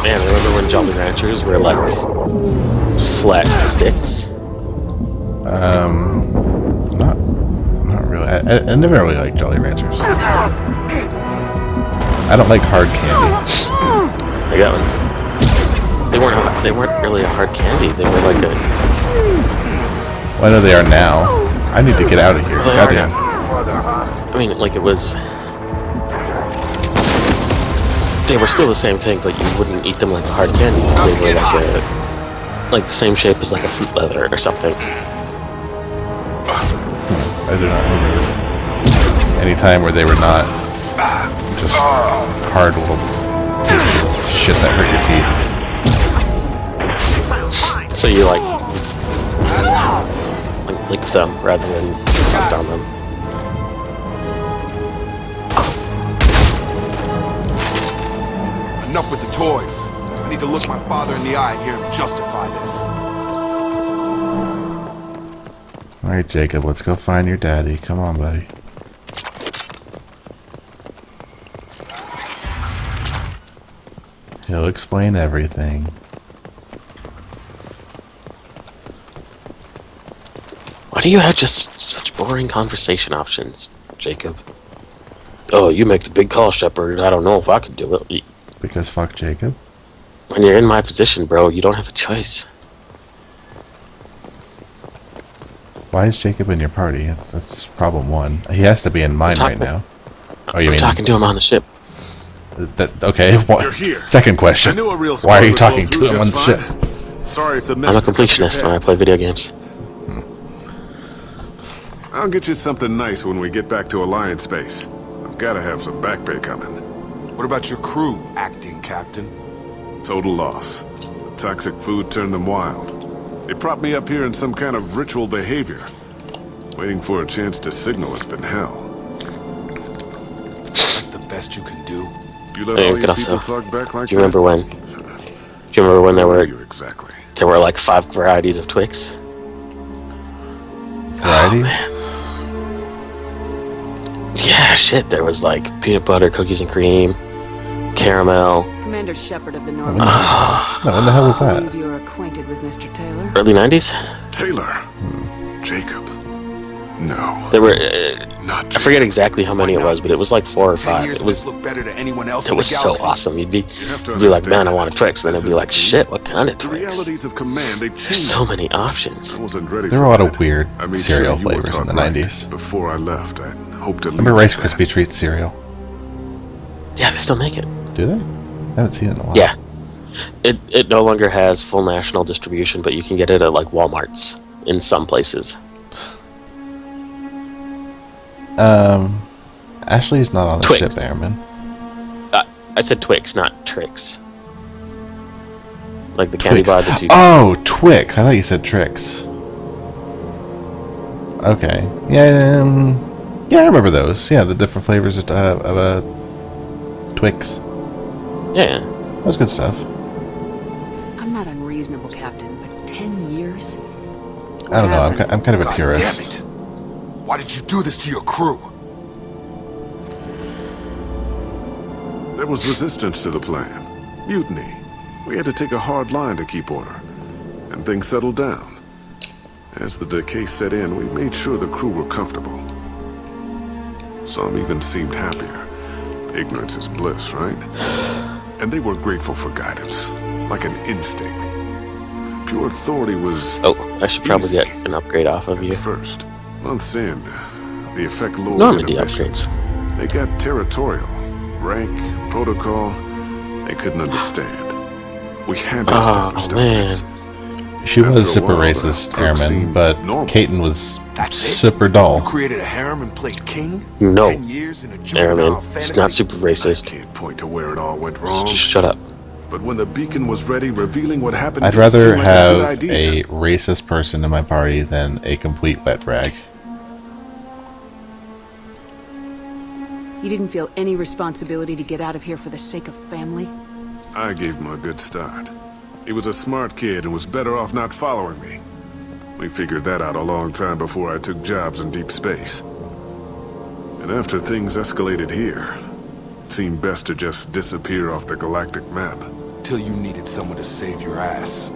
Man, remember when Jolly Ranchers were like flat sticks? Not really. I never really liked Jolly Ranchers. I don't like hard candy. I got one. They weren't really a hard candy. They were like a. Well, I know they are now. I need to get out of here. Well, Goddamn. I mean, like it was. They were still the same thing, but you wouldn't eat them like a hard candy. They were like the same shape as like a fruit leather or something. I do not remember any time where they were not just hard little pieces of shit that hurt your teeth. So you like licked them rather than sucked on them. Enough with the toys. I need to look my father in the eye and hear him justify this. Alright, Jacob, let's go find your daddy. Come on, buddy. He'll explain everything. Why do you have just such boring conversation options, Jacob. Oh, you make the big call, Shepard. I don't know if I could do it. Because fuck Jacob. When you're in my position, bro, you don't have a choice. Why is Jacob in your party? That's problem one. He has to be in mine right now. Oh, you I'm mean talking to him on the ship. Okay. What? Second question. Why are you talking to him on the ship? Sorry if the I'm a completionist when I play video games. I'll get you something nice when we get back to Alliance space. I've got to have some back pay coming. What about your crew, acting captain? Total loss. The toxic food turned them wild. They propped me up here in some kind of ritual behavior. Waiting for a chance to signal has been hell. That's the best you can do. You let all your people talk back like do you remember when? Do you remember when there were like 5 varieties of Twix? Varieties? Oh, yeah, shit. There was like peanut butter, cookies and cream, caramel. Commander Shepard of the North. No, when the hell was I that? believe you're acquainted with Mr. Taylor. Early 90s? Taylor. Jacob. No. There were. I forget exactly how many it was, but it was like 4 or 5. It was. Look better than anyone else It was so awesome. You'd be like, man, I want a Twix. Then it'd be like, shit, what kind of Twix? Realities of command, they There's so many options. There were a lot of weird cereal flavors in the 90s. Before I left, I hoped to Remember Rice Krispie Treats cereal? Yeah, they still make it. Do they? I haven't seen it in a while. Yeah. It no longer has full national distribution, but you can get it at like Walmarts in some places. Ashley's not on the ship, Airman. I said Twix, not Trix. Like the candy bar that you... Oh, Twix. I thought you said Trix. Okay. Yeah, yeah, I remember those. Yeah, the different flavors of Twix. Yeah. That was good stuff. I'm not unreasonable, Captain, but 10 years? I don't know. I'm kind of a purist. Damn it. Why did you do this to your crew? There was resistance to the plan. Mutiny. We had to take a hard line to keep order. And things settled down. As the decay set in, we made sure the crew were comfortable. Some even seemed happier. Ignorance is bliss, right? And they were grateful for guidance. Like an instinct. Pure authority was... Oh, I should probably get an upgrade off of you. First. Months in, the effect lowered Normandy inhibition. upgrades. They got territorial. Rank, protocol, they couldn't understand. We had to establish dominance. She was super racist, Airman, but Caton was super dull. You created a harem and played king? No, 10 years in a Airman, fantasy? she's not super racist. I can't point to where it all went wrong. Just shut up. But when the beacon was ready, revealing what happened, I'd rather have a racist person in my party than a complete wet rag. You didn't feel any responsibility to get out of here for the sake of family? I gave him a good start. He was a smart kid and was better off not following me. We figured that out a long time before I took jobs in deep space. And after things escalated here, it seemed best to just disappear off the galactic map. Till you needed someone to save your ass.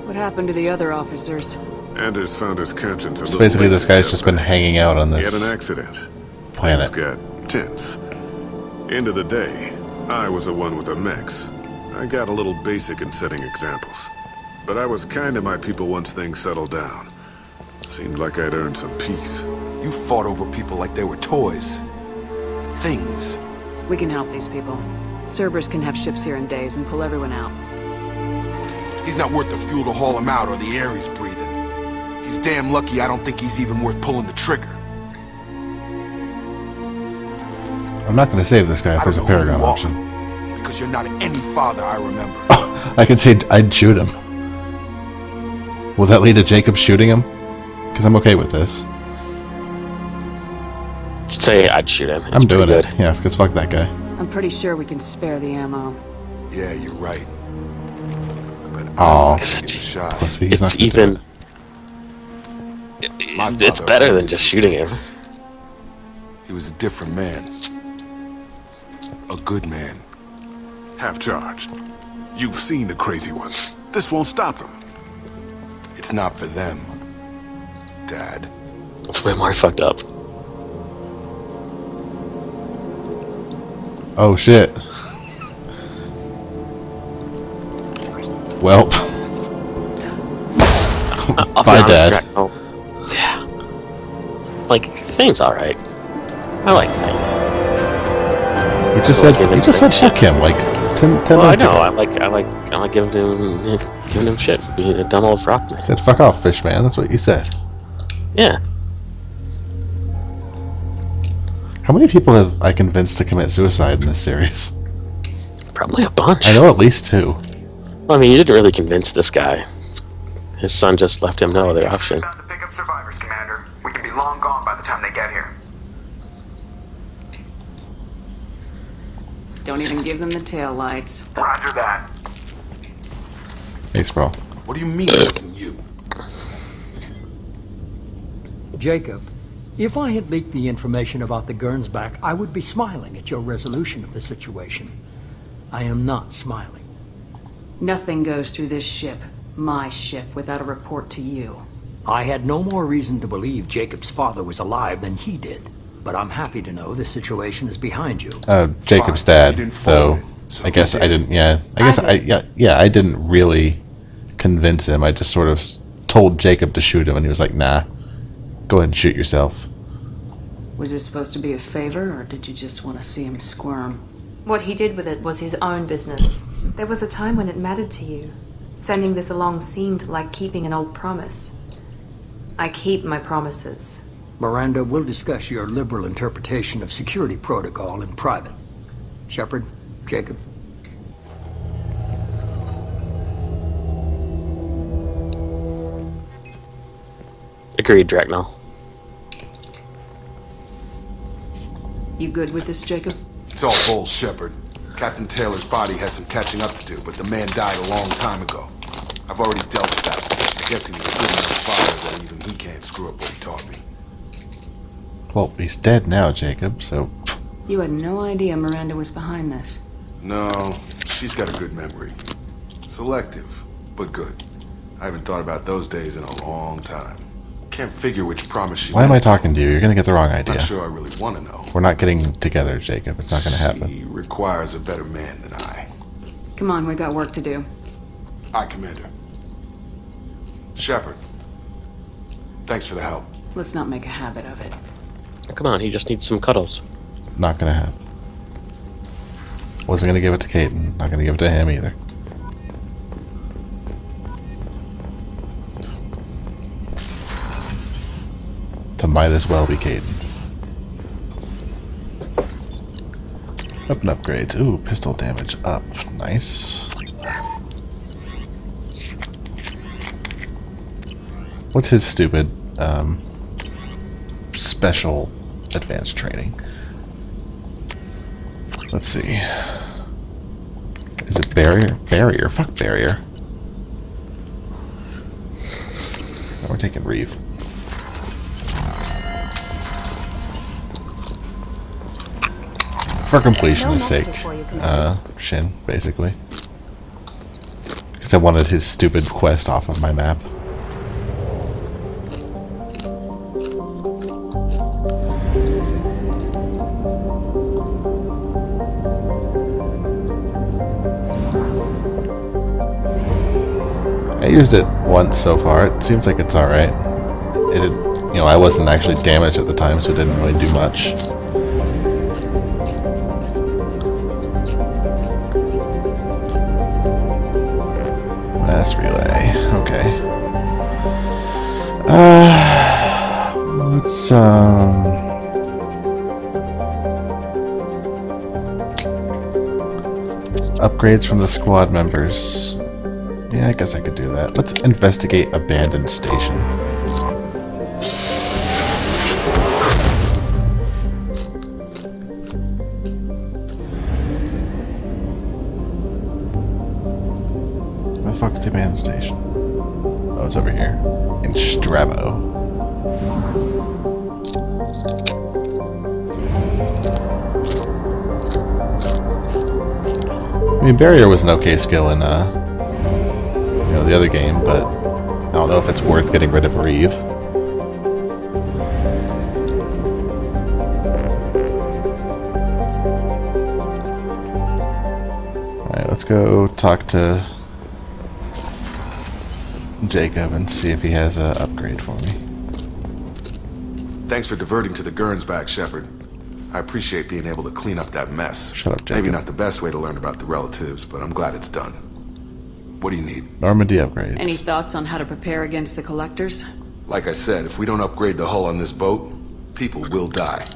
What happened to the other officers? Anders found his conscience a So little basically late this guy's just been hanging out on He this had an accident. planet. Things got tense. End of the day, I was the one with the mechs. I got a little basic in setting examples. But I was kind to my people once things settled down. Seemed like I'd earned some peace. You fought over people like they were toys. Things. We can help these people. Cerberus can have ships here in days and pull everyone out. He's not worth the fuel to haul him out or the air he's breathing. He's damn lucky I don't think he's even worth pulling the trigger. I'm not going to save this guy if there's a Paragon option. Because you're not any father I remember. I could say I'd shoot him. Will that lead to Jacob shooting him? Because I'm okay with this. Say I'd shoot him. It's I'm doing pretty it. good. Yeah, because fuck that guy. I'm pretty sure we can spare the ammo. Yeah, you're right. Aw, It's even... It's better than just shooting him. He was a different man. A good man. Half charged. You've seen the crazy ones. This won't stop them. It's not for them. Dad. It's way more fucked up. Oh shit. Well. Bye, Dad. Yeah. Like, Thane's alright. I like Thane. You just said fuck him like 10 minutes ago. I know. I like giving him shit for being a dumb old frog man. Said fuck off, fish man. That's what you said. Yeah. How many people have I convinced to commit suicide in this series? Probably a bunch. I know at least 2. Well, I mean, you didn't really convince this guy. His son just left him no other option. To pick up survivors, Commander. We can be long gone by the time they get here. Don't even give them the tail lights. Roger that. Thanks, bro. What do you mean it wasn't you? Jacob, if I had leaked the information about the Gernsback, I would be smiling at your resolution of the situation. I am not smiling. Nothing goes through this ship, my ship, without a report to you. I had no more reason to believe Jacob's father was alive than he did. But I'm happy to know the situation is behind you. Jacob's dad, though. I guess I didn't. Yeah, I didn't really convince him. I just sort of told Jacob to shoot him, and he was like, "Nah, go ahead and shoot yourself." Was this supposed to be a favor, or did you just want to see him squirm? What he did with it was his own business. There was a time when it mattered to you. Sending this along seemed like keeping an old promise. I keep my promises. Miranda, we'll discuss your liberal interpretation of security protocol in private. Shepard, Jacob. Agreed, Draknell. You good with this, Jacob? It's all bull, Shepard. Captain Taylor's body has some catching up to do, but the man died a long time ago. I've already dealt with that. I guess he was a good enough father that even he can't screw up what he taught me. Well, he's dead now, Jacob, so... You had no idea Miranda was behind this. No, she's got a good memory. Selective, but good. I haven't thought about those days in a long time. Can't figure which promise she Why am I talking to you? You're gonna get the wrong idea. Not sure I really want to know. We're not getting together, Jacob. It's not gonna happen. She requires a better man than I. Come on, we got work to do. Aye, Commander. Shepard. Thanks for the help. Let's not make a habit of it. Come on, he just needs some cuddles. Not gonna happen. Wasn't gonna give it to Caden. Not gonna give it to him either. To might as well be Caden. Weapon upgrades. Ooh, pistol damage up. Nice. What's his stupid special advanced training? Let's see. Is it barrier? Barrier. Fuck barrier. No, we're taking Reeve. For completion's sake. Shin, basically. Because I wanted his stupid quest off of my map. I used it once so far. It seems like it's alright. I wasn't actually damaged at the time, so it didn't really do much. Mass relay. Okay. Let's upgrades from the squad members. Yeah, I guess I could do that. Let's investigate abandoned station. Where the fuck's the abandoned station? Oh, it's over here. In Strabo. I mean, barrier was an okay skill in, the other game, but I don't know if it's worth getting rid of Reeve. let's go talk to Jacob and see if he has an upgrade for me. Thanks for diverting to the Gurns back, Shepard. I appreciate being able to clean up that mess. Shut up, Jacob. Maybe not the best way to learn about the relatives, but I'm glad it's done. What do you need? Normandy upgrades. Any thoughts on how to prepare against the collectors? Like I said, if we don't upgrade the hull on this boat, people will die.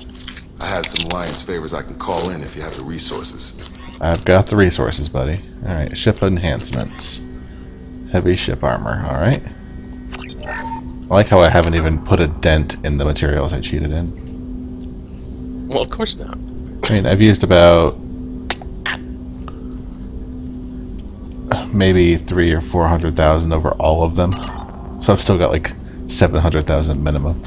I have some Alliance favors I can call in if you have the resources. I've got the resources, buddy. Alright, ship enhancements. Heavy ship armor, alright. I like how I haven't even put a dent in the materials I cheated in. Well, of course not. I mean, I've used about maybe 300,000 or 400,000 over all of them, so I've still got like 700,000 minimum.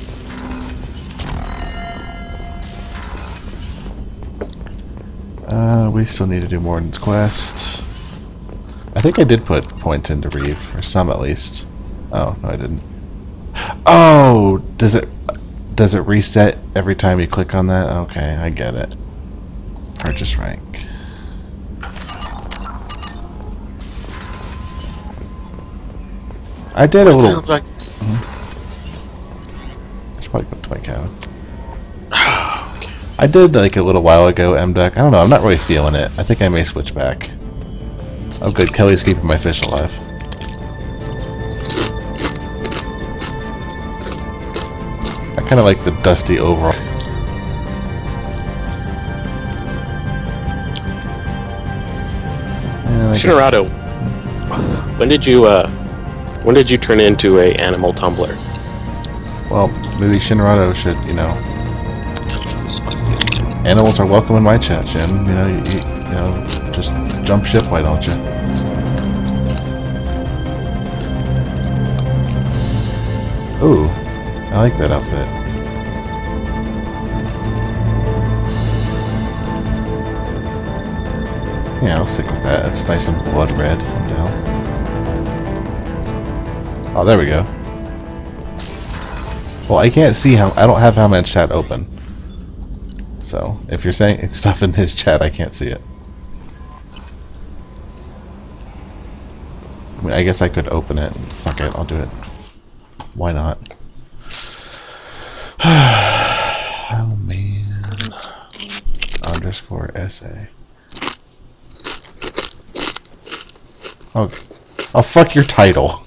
We still need to do Morden's quest. I think I did put points into Reeve, or some at least. Oh no, I didn't. Oh, does it reset every time you click on that? Okay, I get it. Purchase rank. I did a little. Like... I should probably go to my cabin. I did like a little while ago MDEC. I don't know, I'm not really feeling it. I think I may switch back. Oh good, Kelly's keeping my fish alive. I kind of like the dusty overall. Shinarado, when did you turn into a animal tumbler? Well, maybe Shinarado should, you know. Animals are welcome in my chat, Shin. You know, you know, just jump ship, why don't you? Ooh, I like that outfit. Yeah, I'll stick with that. It's nice and blood red. I'm down. Oh, there we go. Well, I can't see how. I don't have how much chat open. So, if you're saying stuff in his chat, I can't see it. I mean, I guess I could open it. Fuck it, I'll do it. Why not? Oh man. _SA. Oh, oh, fuck your title.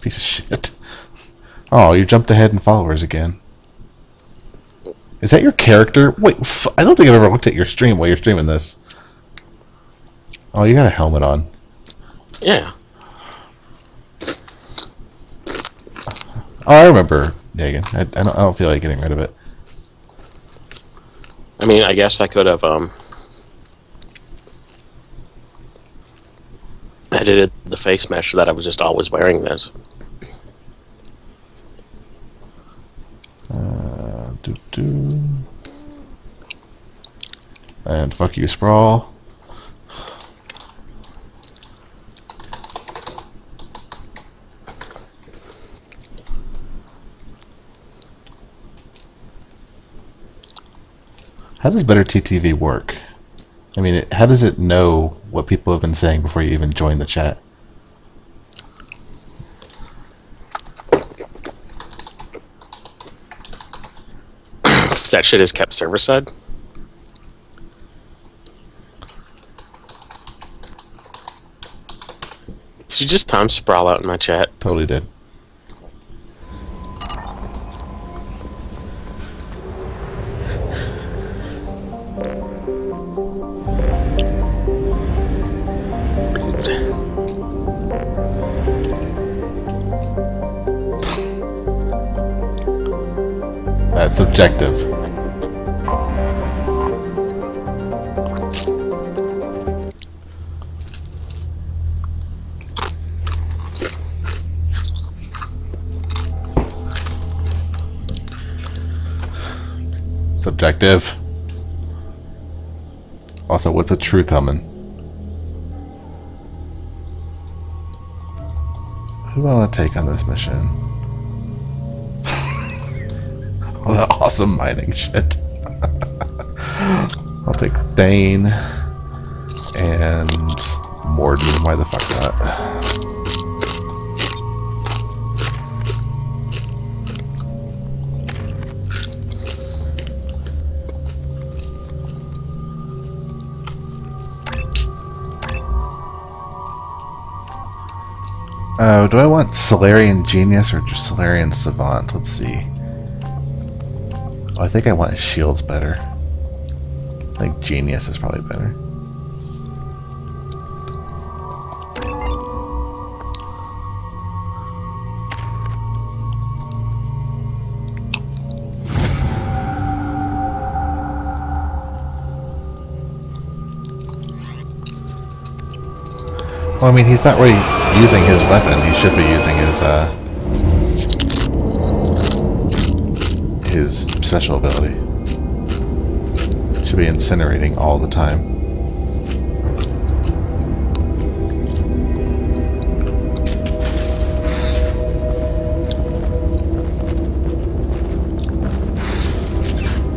Piece of shit. Oh, you jumped ahead in followers again. Is that your character? Wait, I don't think I've ever looked at your stream while you're streaming this. Oh, you got a helmet on. Yeah. Oh, I remember Negan. I don't feel like getting rid of it. I mean, I guess I could have edited the face mesh so that I was just always wearing this. And fuck you, Sprawl. How does Better TTV work? I mean, how does it know what people have been saying before you even join the chat? That shit is kept server side. Did you just time Sprawl out in my chat? Totally did. That's subjective. Subjective. Also, what's a truth humming? Who do I want to take on this mission? All that awesome mining shit. I'll take Thane and Morden. Why the fuck not? Do I want Solarian Genius or just Solarian Savant? Let's see. Oh, I think I want Shields better. I think Genius is probably better. Well, I mean, he's not really using his weapon. He should be using his special ability. Should be incinerating all the time.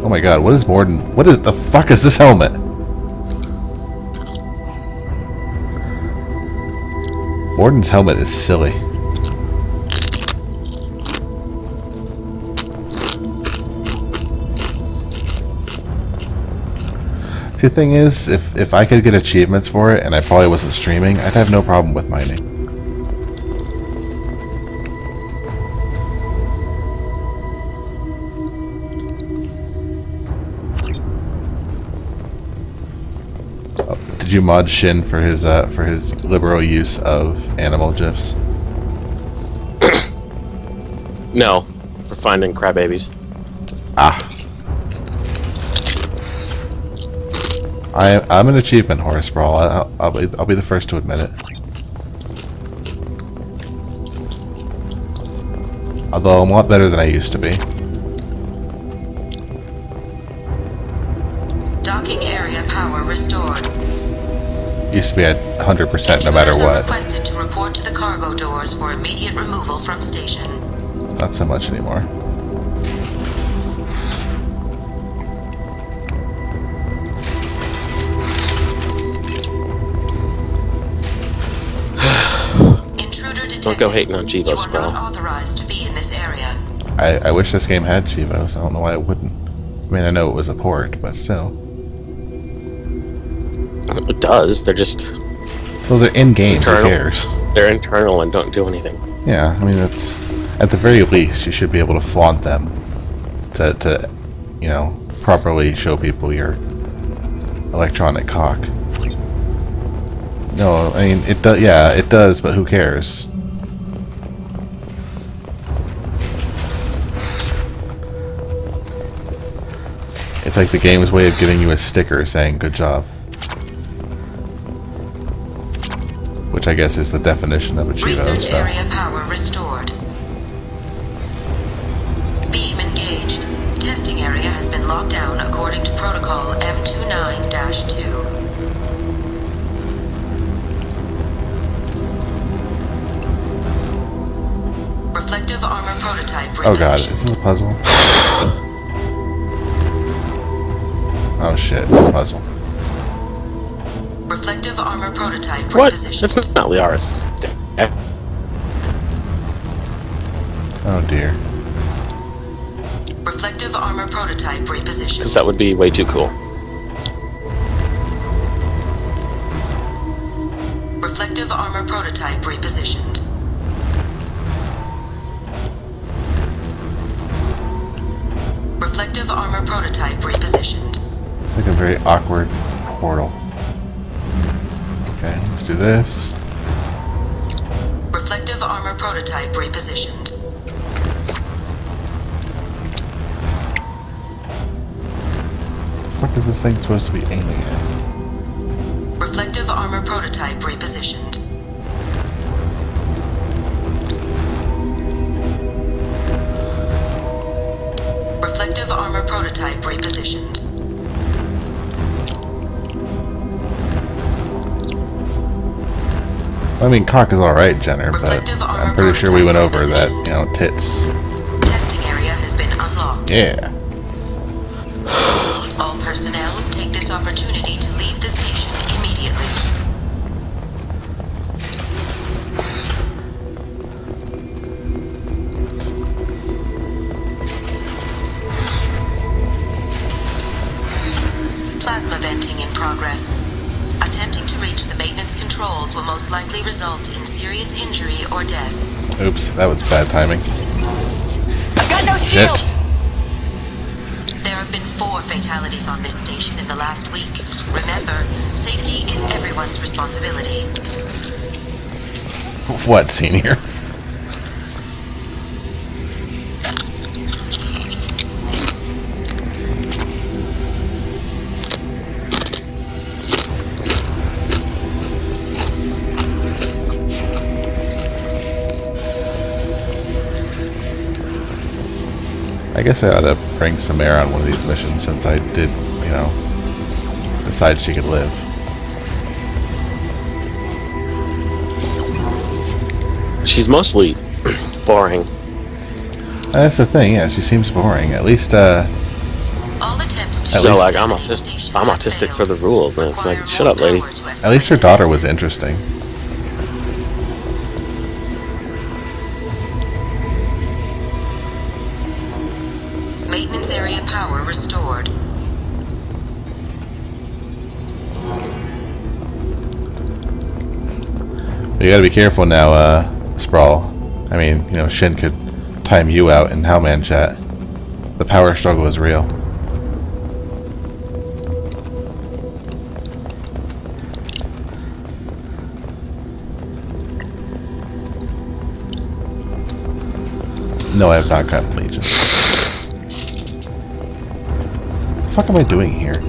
Oh my god, what is Morden? What is the fuck is this helmet? Morden's helmet is silly. See, the thing is, if I could get achievements for it and I probably wasn't streaming, I'd have no problem with mining. Did you mod Shin for his liberal use of animal gifs? No, for finding crybabies. Ah. I'm an achievement horse, bro. I'll be the first to admit it. Although I'm a lot better than I used to be. Docking area power restored. Used to be at 100% no matter what. Requested to report to the cargo doors for immediate removal from station. Not so much anymore. Don't go hating on Chivos, bro. Authorized to be in this area. I wish this game had Chivos. I don't know why it wouldn't. I mean, I know it was a port, but still. It does. They're just... Well, they're in-game. Who cares? They're internal and don't do anything. Yeah, I mean, that's... At the very least, you should be able to flaunt them. To you know, properly show people your electronic cock. No, I mean, it does. Yeah, it does, but who cares? It's like the game's way of giving you a sticker saying "good job," which I guess is the definition of a Chivo. Research area power restored. Beam engaged. Testing area has been locked down according to protocol M29-2. Reflective armor prototype repositioned. Oh god, is this a puzzle? Oh shit, it's a puzzle. Reflective armor prototype what? repositioned. That's not Liaris. Oh dear. Reflective armor prototype repositioned. Because that would be way too cool. Reflective armor prototype repositioned. Reflective armor prototype repositioned. It's like a very awkward portal. Okay, let's do this. Reflective armor prototype repositioned. The fuck is this thing supposed to be aiming at? Reflective armor prototype repositioned. Reflective armor prototype repositioned. I mean, cock is alright, Jenner, but I'm pretty sure we went over that, you know, tits. Testing area has been unlocked. Yeah. All personnel, take this opportunity to leave the station immediately. Plasma venting in progress. Attempting to reach the maintenance controls will most likely result in serious injury or death. Oops, that was bad timing. I've got no Shit. shield! There have been 4 fatalities on this station in the last week. Remember, safety is everyone's responsibility. What, Senior? I guess I ought to bring Samara on one of these missions since I did, you know, decide she could live. She's mostly boring. That's the thing, yeah, she seems boring. At least, so like, I'm autistic for the rules, and it's like, shut up, lady. At least her daughter was interesting. Maintenance area power restored. You gotta be careful now, Sprawl. I mean, you know, Shin could time you out in Howman chat. The power struggle is real. No, I have not gotten Legion. What the fuck am I doing here?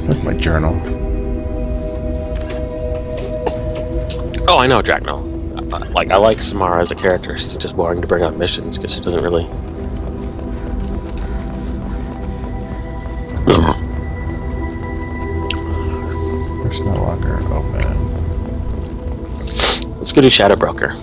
Look at my journal. Oh, I know, Dracno. Like, I like Samara as a character. She's just boring to bring up missions because she doesn't really. Personnel locker open. Let's go do Shadow Broker.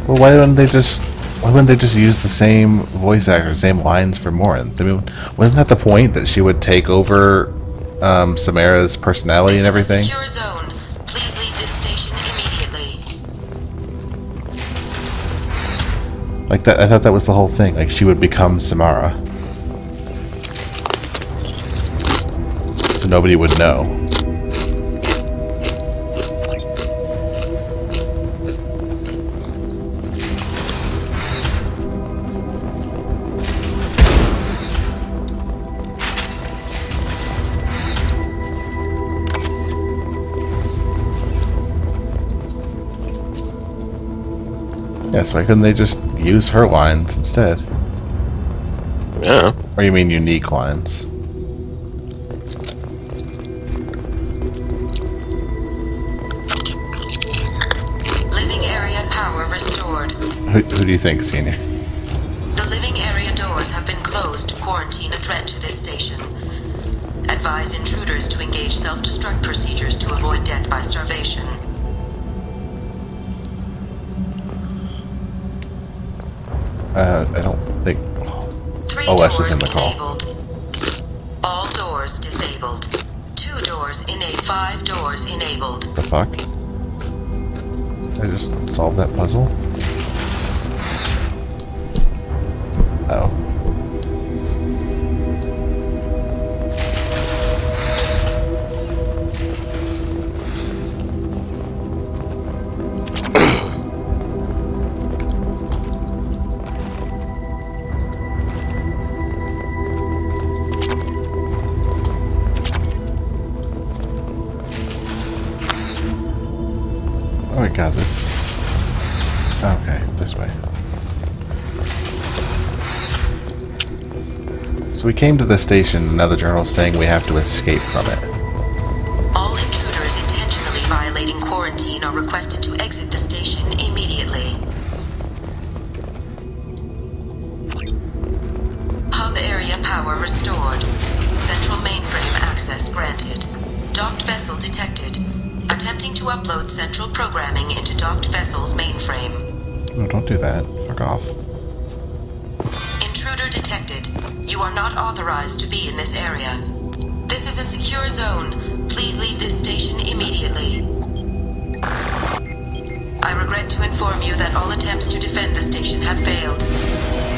Well, why wouldn't they just use the same voice actor, same lines for Morin? I mean, wasn't that the point, that she would take over Samara's personality and everything? Secure zone. Please leave this station immediately. Like that, I thought that was the whole thing. Like she would become Samara, so nobody would know. Yeah, so why couldn't they just use her lines instead? Yeah. Or you mean unique lines? Living area power restored. Who do you think, Senior? The living area doors have been closed to quarantine a threat to this station. Advise intruders to engage self-destruct procedures to avoid death by starvation. I don't think... Oh, Ash is in the call. Enabled. All doors disabled. 2 doors enabled. 5 doors enabled. What the fuck? I just solved that puzzle? Oh. Oh my god, this... Okay, this way. So we came to the station and now the journal's saying we have to escape from it. All intruders intentionally violating quarantine are requested to exit power restored. Central mainframe access granted. Docked vessel detected. Attempting to upload central programming into docked vessel's mainframe. No, don't do that. Fuck off. Intruder detected. You are not authorized to be in this area. This is a secure zone. Please leave this station immediately. I regret to inform you that all attempts to defend the station have failed.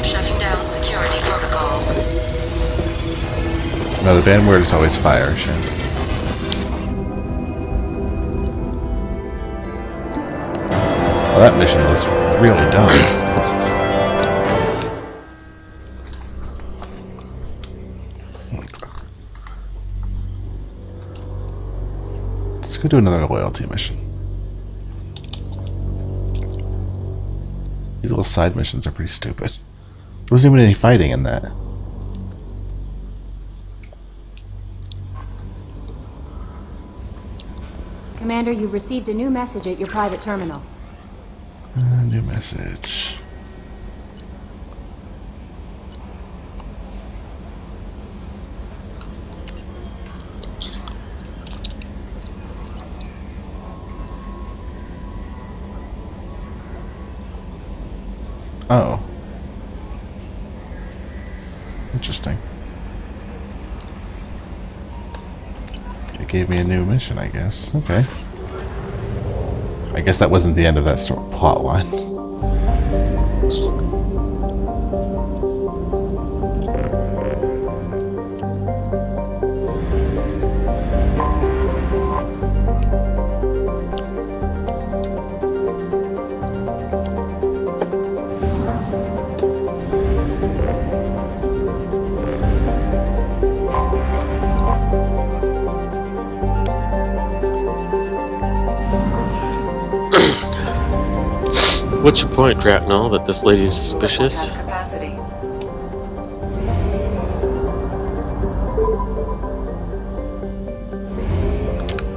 Shutting down security protocols. No, the banned word is always fire, Shin. Well, that mission was really dumb. Let's go do another loyalty mission. These little side missions are pretty stupid. There wasn't even any fighting in that. Commander, you've received a new message at your private terminal. New message. Oh. Interesting. It gave me a new mission, I guess. Okay. I guess that wasn't the end of that plot line. What's your point, Dratnall, that this lady is suspicious? Capacity.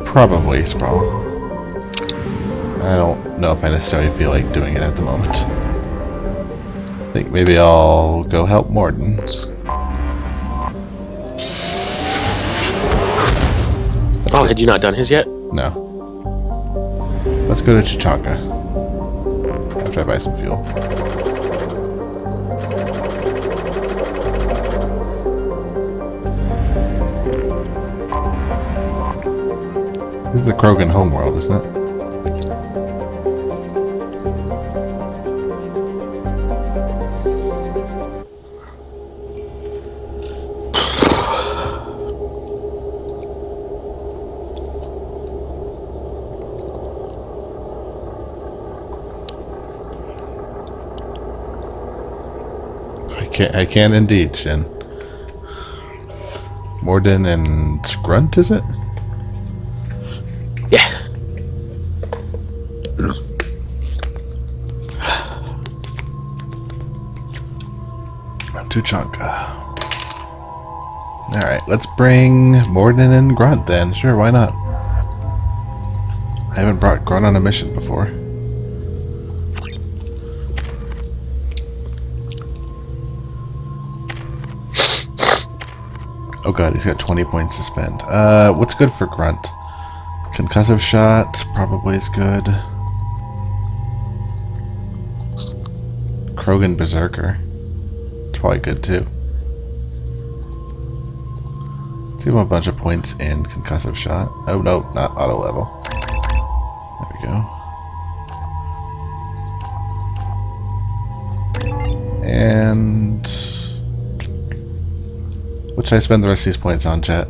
Probably Sprawl. I don't know if I necessarily feel like doing it at the moment. I think maybe I'll go help Morden. Oh, had you not done his yet? No. Let's go to Chichanka. After I buy some fuel. This is the Krogan homeworld, isn't it? I can indeed, Shin. Morden and Grunt, is it? Yeah. Tuchanka. Alright, let's bring Morden and Grunt then. Sure, why not? I haven't brought Grunt on a mission before. Oh god, he's got 20 points to spend. What's good for Grunt? Concussive shot probably is good. Krogan Berserker. It's probably good too. Let's give him a bunch of points in concussive shot. Oh no, not auto level. There we go. And what should I spend the rest of these points on, chat?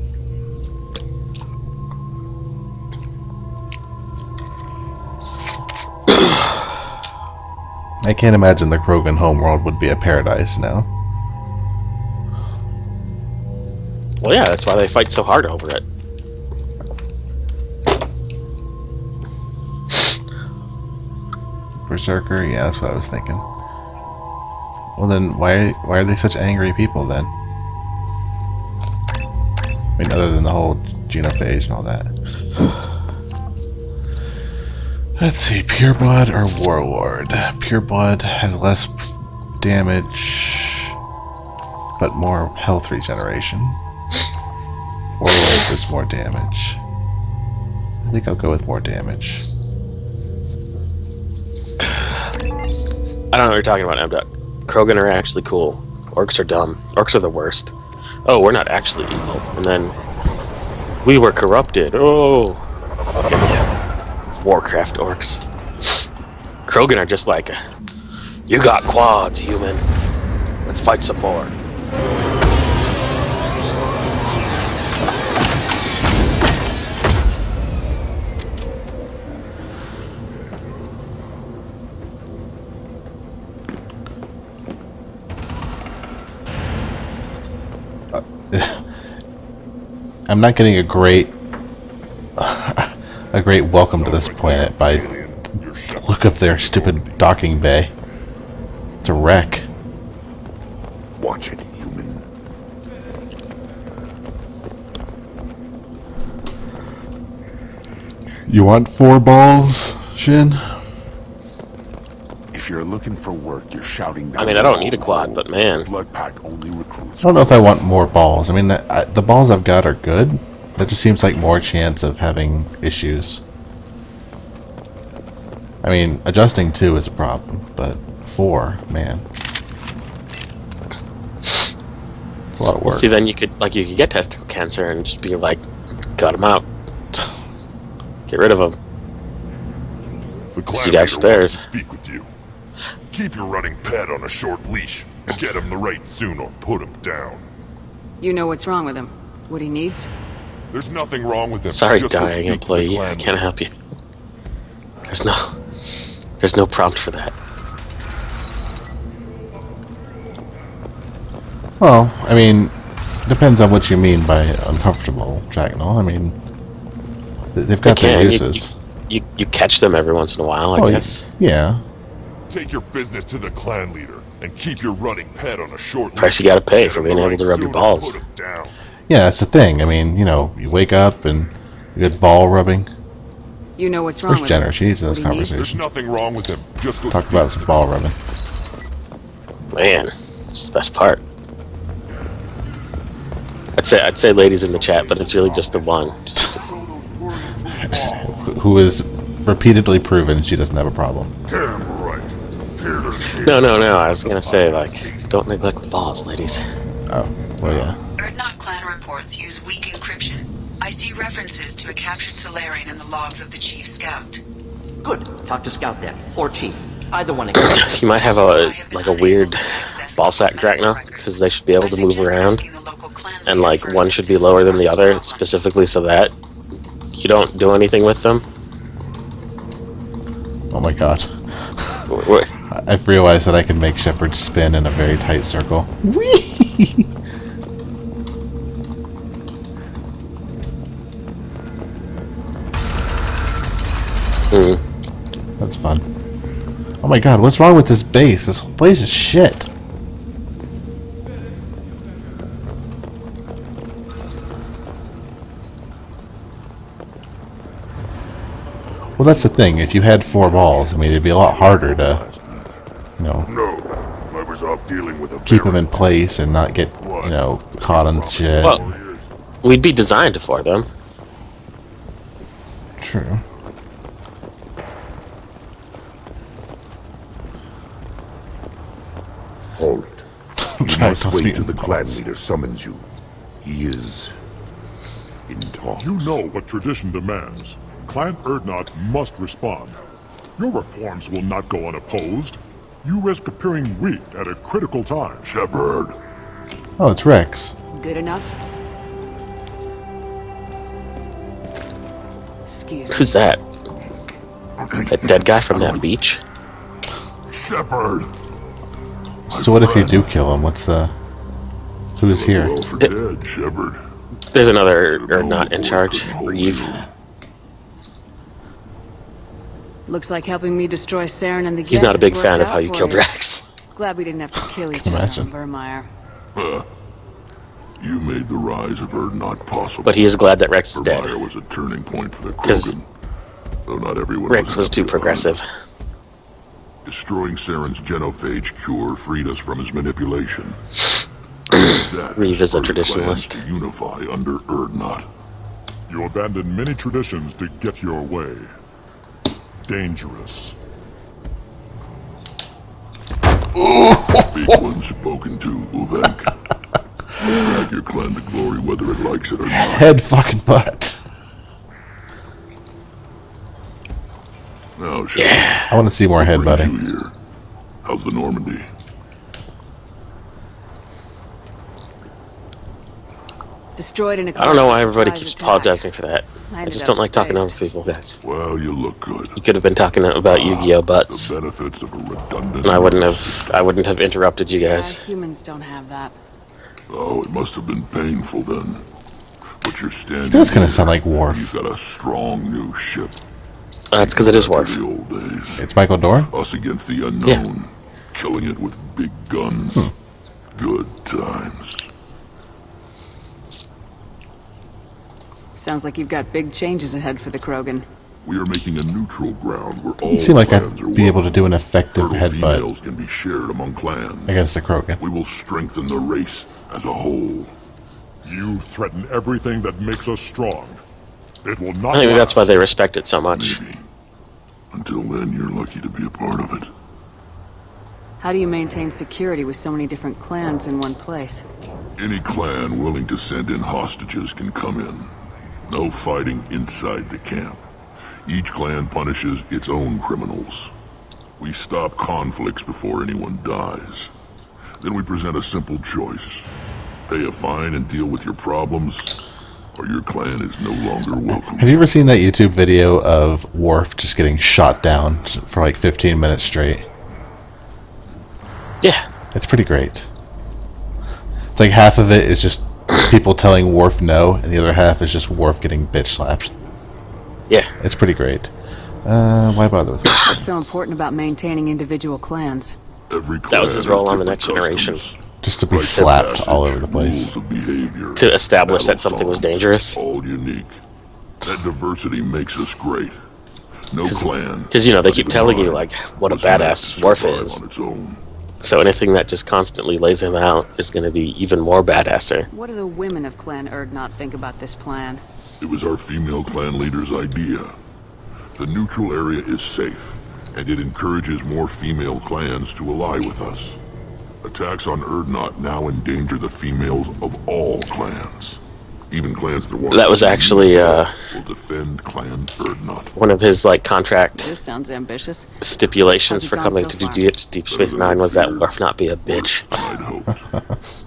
I can't imagine the Krogan homeworld would be a paradise now. Well, yeah, that's why they fight so hard over it. Berserker? Yeah, that's what I was thinking. Well then, why are they such angry people then? I mean, other than the whole genophage and all that. Let's see, Pureblood or Warlord? Pureblood has less damage, but more health regeneration. Or will just more damage? I think I'll go with more damage. I don't know what you're talking about, M-Duck. Krogan are actually cool. Orcs are dumb. Orcs are the worst. Oh, we're not actually evil. And then we were corrupted. Oh, yeah. Warcraft orcs. Krogan are just like, you got quads, human. Let's fight some more. I'm not getting a great welcome to this planet by the look of their stupid docking bay. It's a wreck. Watch it, human. You want 4 balls, Shin? If you're looking for work, you're shouting down. I mean, I don't need a quad, but man. Blood pack only recruits. I don't know if I want more balls. I mean, the balls I've got are good. That just seems like more chance of having issues. I mean, adjusting 2 is a problem, but 4, man. It's a lot of work. See, then you could get testicle cancer and just be like, cut them out. Get rid of them. The clan leader wants to speak with you. Keep your running pet on a short leash. Get him the right soon or put him down. You know what's wrong with him. What he needs? There's nothing wrong with him. Sorry, Just go dying speak to the employee. clan I can't help you. There's no prompt for that. Well, I mean, depends on what you mean by uncomfortable, Dragnall. I mean, they've got their uses. You catch them every once in a while, I guess. Yeah. Take your business to the clan leader and keep your running pet on a short Price you gotta pay for being able to rub your balls. Yeah, that's the thing. I mean, you know, you wake up and you get ball rubbing. You know what's wrong Where's with Jenner? him? She's in this What he needs? conversation. There's nothing wrong with him. Just go Talk about some ball rubbing. Man, it's the best part. I'd say ladies in the chat, but it's really just the one. Who is repeatedly proven she doesn't have a problem. Damn right. No. I was gonna say, like, don't neglect the balls, ladies. Oh, well, yeah. Erdnot clan reports use weak encryption. I see references to a captured Solarian in the logs of the Chief Scout. Good. Talk to Scout then, or Chief. Either one. He might have a weird ball sack Dragnall, because they should be able to move around, and like one should be lower than the other, specifically so that you don't do anything with them. Oh my god. I've realized that I can make Shepard spin in a very tight circle. Whee! That's fun. Oh my god, what's wrong with this base? This whole place is shit. Well, that's the thing. If you had 4 balls, I mean, it'd be a lot harder to, you know, I was off dealing with a keep them in place and not get, you know, caught on shit. Well, we'd be designed for them. True. Hold it. You must wait till the clan leader summons you. He is in talks. You know what tradition demands. Clan Erdnot must respond. Your reforms will not go unopposed. You risk appearing weak at a critical time. Shepard. Oh, it's Rex. Good enough? Excuse me. Who's that? That dead guy from that beach? Shepard. So what if you do kill him? What's the... Who is here? Well for dead, Shepard. There's another Erdnot in charge. Reeve. Looks like helping me destroy Saren and the He's Geth not a big has fan worked of how out you for killed Rex. Glad we didn't have to kill each other on Vermeer. You made the rise of Erdnot possible. But he is glad that Rex is dead. Vermeer was a turning point for the Because Krogan. Though not everyone Rex was too progressive. Destroying Saren's genophage cure freed us from his manipulation. revisit traditionalist. To unify under Erdnot. You abandoned many traditions to get your way. Dangerous. Big one spoken to, Uvenk. Drag your clan to glory whether it likes it or not. Head fucking butt. Now, yeah. I want to see more head butting. Here. How's the Normandy? Destroyed in a I don't know why everybody surprise keeps attack. apologizing for that. I Ended just up don't like talking to spaced. other people, guys. Well, you look good. You could have been talking about Yu-Gi-Oh butts. The benefits of a redundant. And I wouldn't have interrupted you guys. Humans don't have that. Oh, it must have been painful then. But you're standing. It does kind of sound like Worf. You've got a strong new ship. That's because it is Worf. The old days. It's Michael Dorn? Us against the unknown. Yeah. Killing it with big guns. Good times. Sounds like you've got big changes ahead for the Krogan. We are making a neutral ground where all Doesn't seem like clans I'd are be able to welcome. do an effective Fertile headbutt females can be shared among clans. against the Krogan. We will strengthen the race as a whole. You threaten everything that makes us strong. It will not I think last. that's why they respect it so much. Maybe. Until then, you're lucky to be a part of it. How do you maintain security with so many different clans in one place? Any clan willing to send in hostages can come in. No fighting inside the camp. Each clan punishes its own criminals. We stop conflicts before anyone dies. Then we present a simple choice. Pay a fine and deal with your problems, or your clan is no longer welcome. Have you ever seen that YouTube video of Worf just getting shot down for like 15 minutes straight? Yeah. It's pretty great. It's like half of it is just people telling Worf no, and the other half is just Worf getting bitch slapped. Yeah. It's pretty great. Why bother with it? What's so important about maintaining individual clans? Every clan That was his role on the has Next Generation. customs, Just to be rites of slapped passage, all over the place. rules of behavior, To establish that battle something was songs, dangerous. All unique. That diversity makes us great. No clan. Because, you know, they keep even telling you, mine, like, what a was meant to badass Worf survive is. on its own. So anything that just constantly lays him out is going to be even more badasser. What do the women of Clan Erdnot think about this plan? It was our female clan leader's idea. The neutral area is safe, and it encourages more female clans to ally with us. Attacks on Erdnot now endanger the females of all clans. Even clans that want That was actually, will defend Clan Erdnot. one of his, like, contract This sounds ambitious. stipulations How's it for gone coming so to do far? Deep Space Nine was that Worf not be a bitch.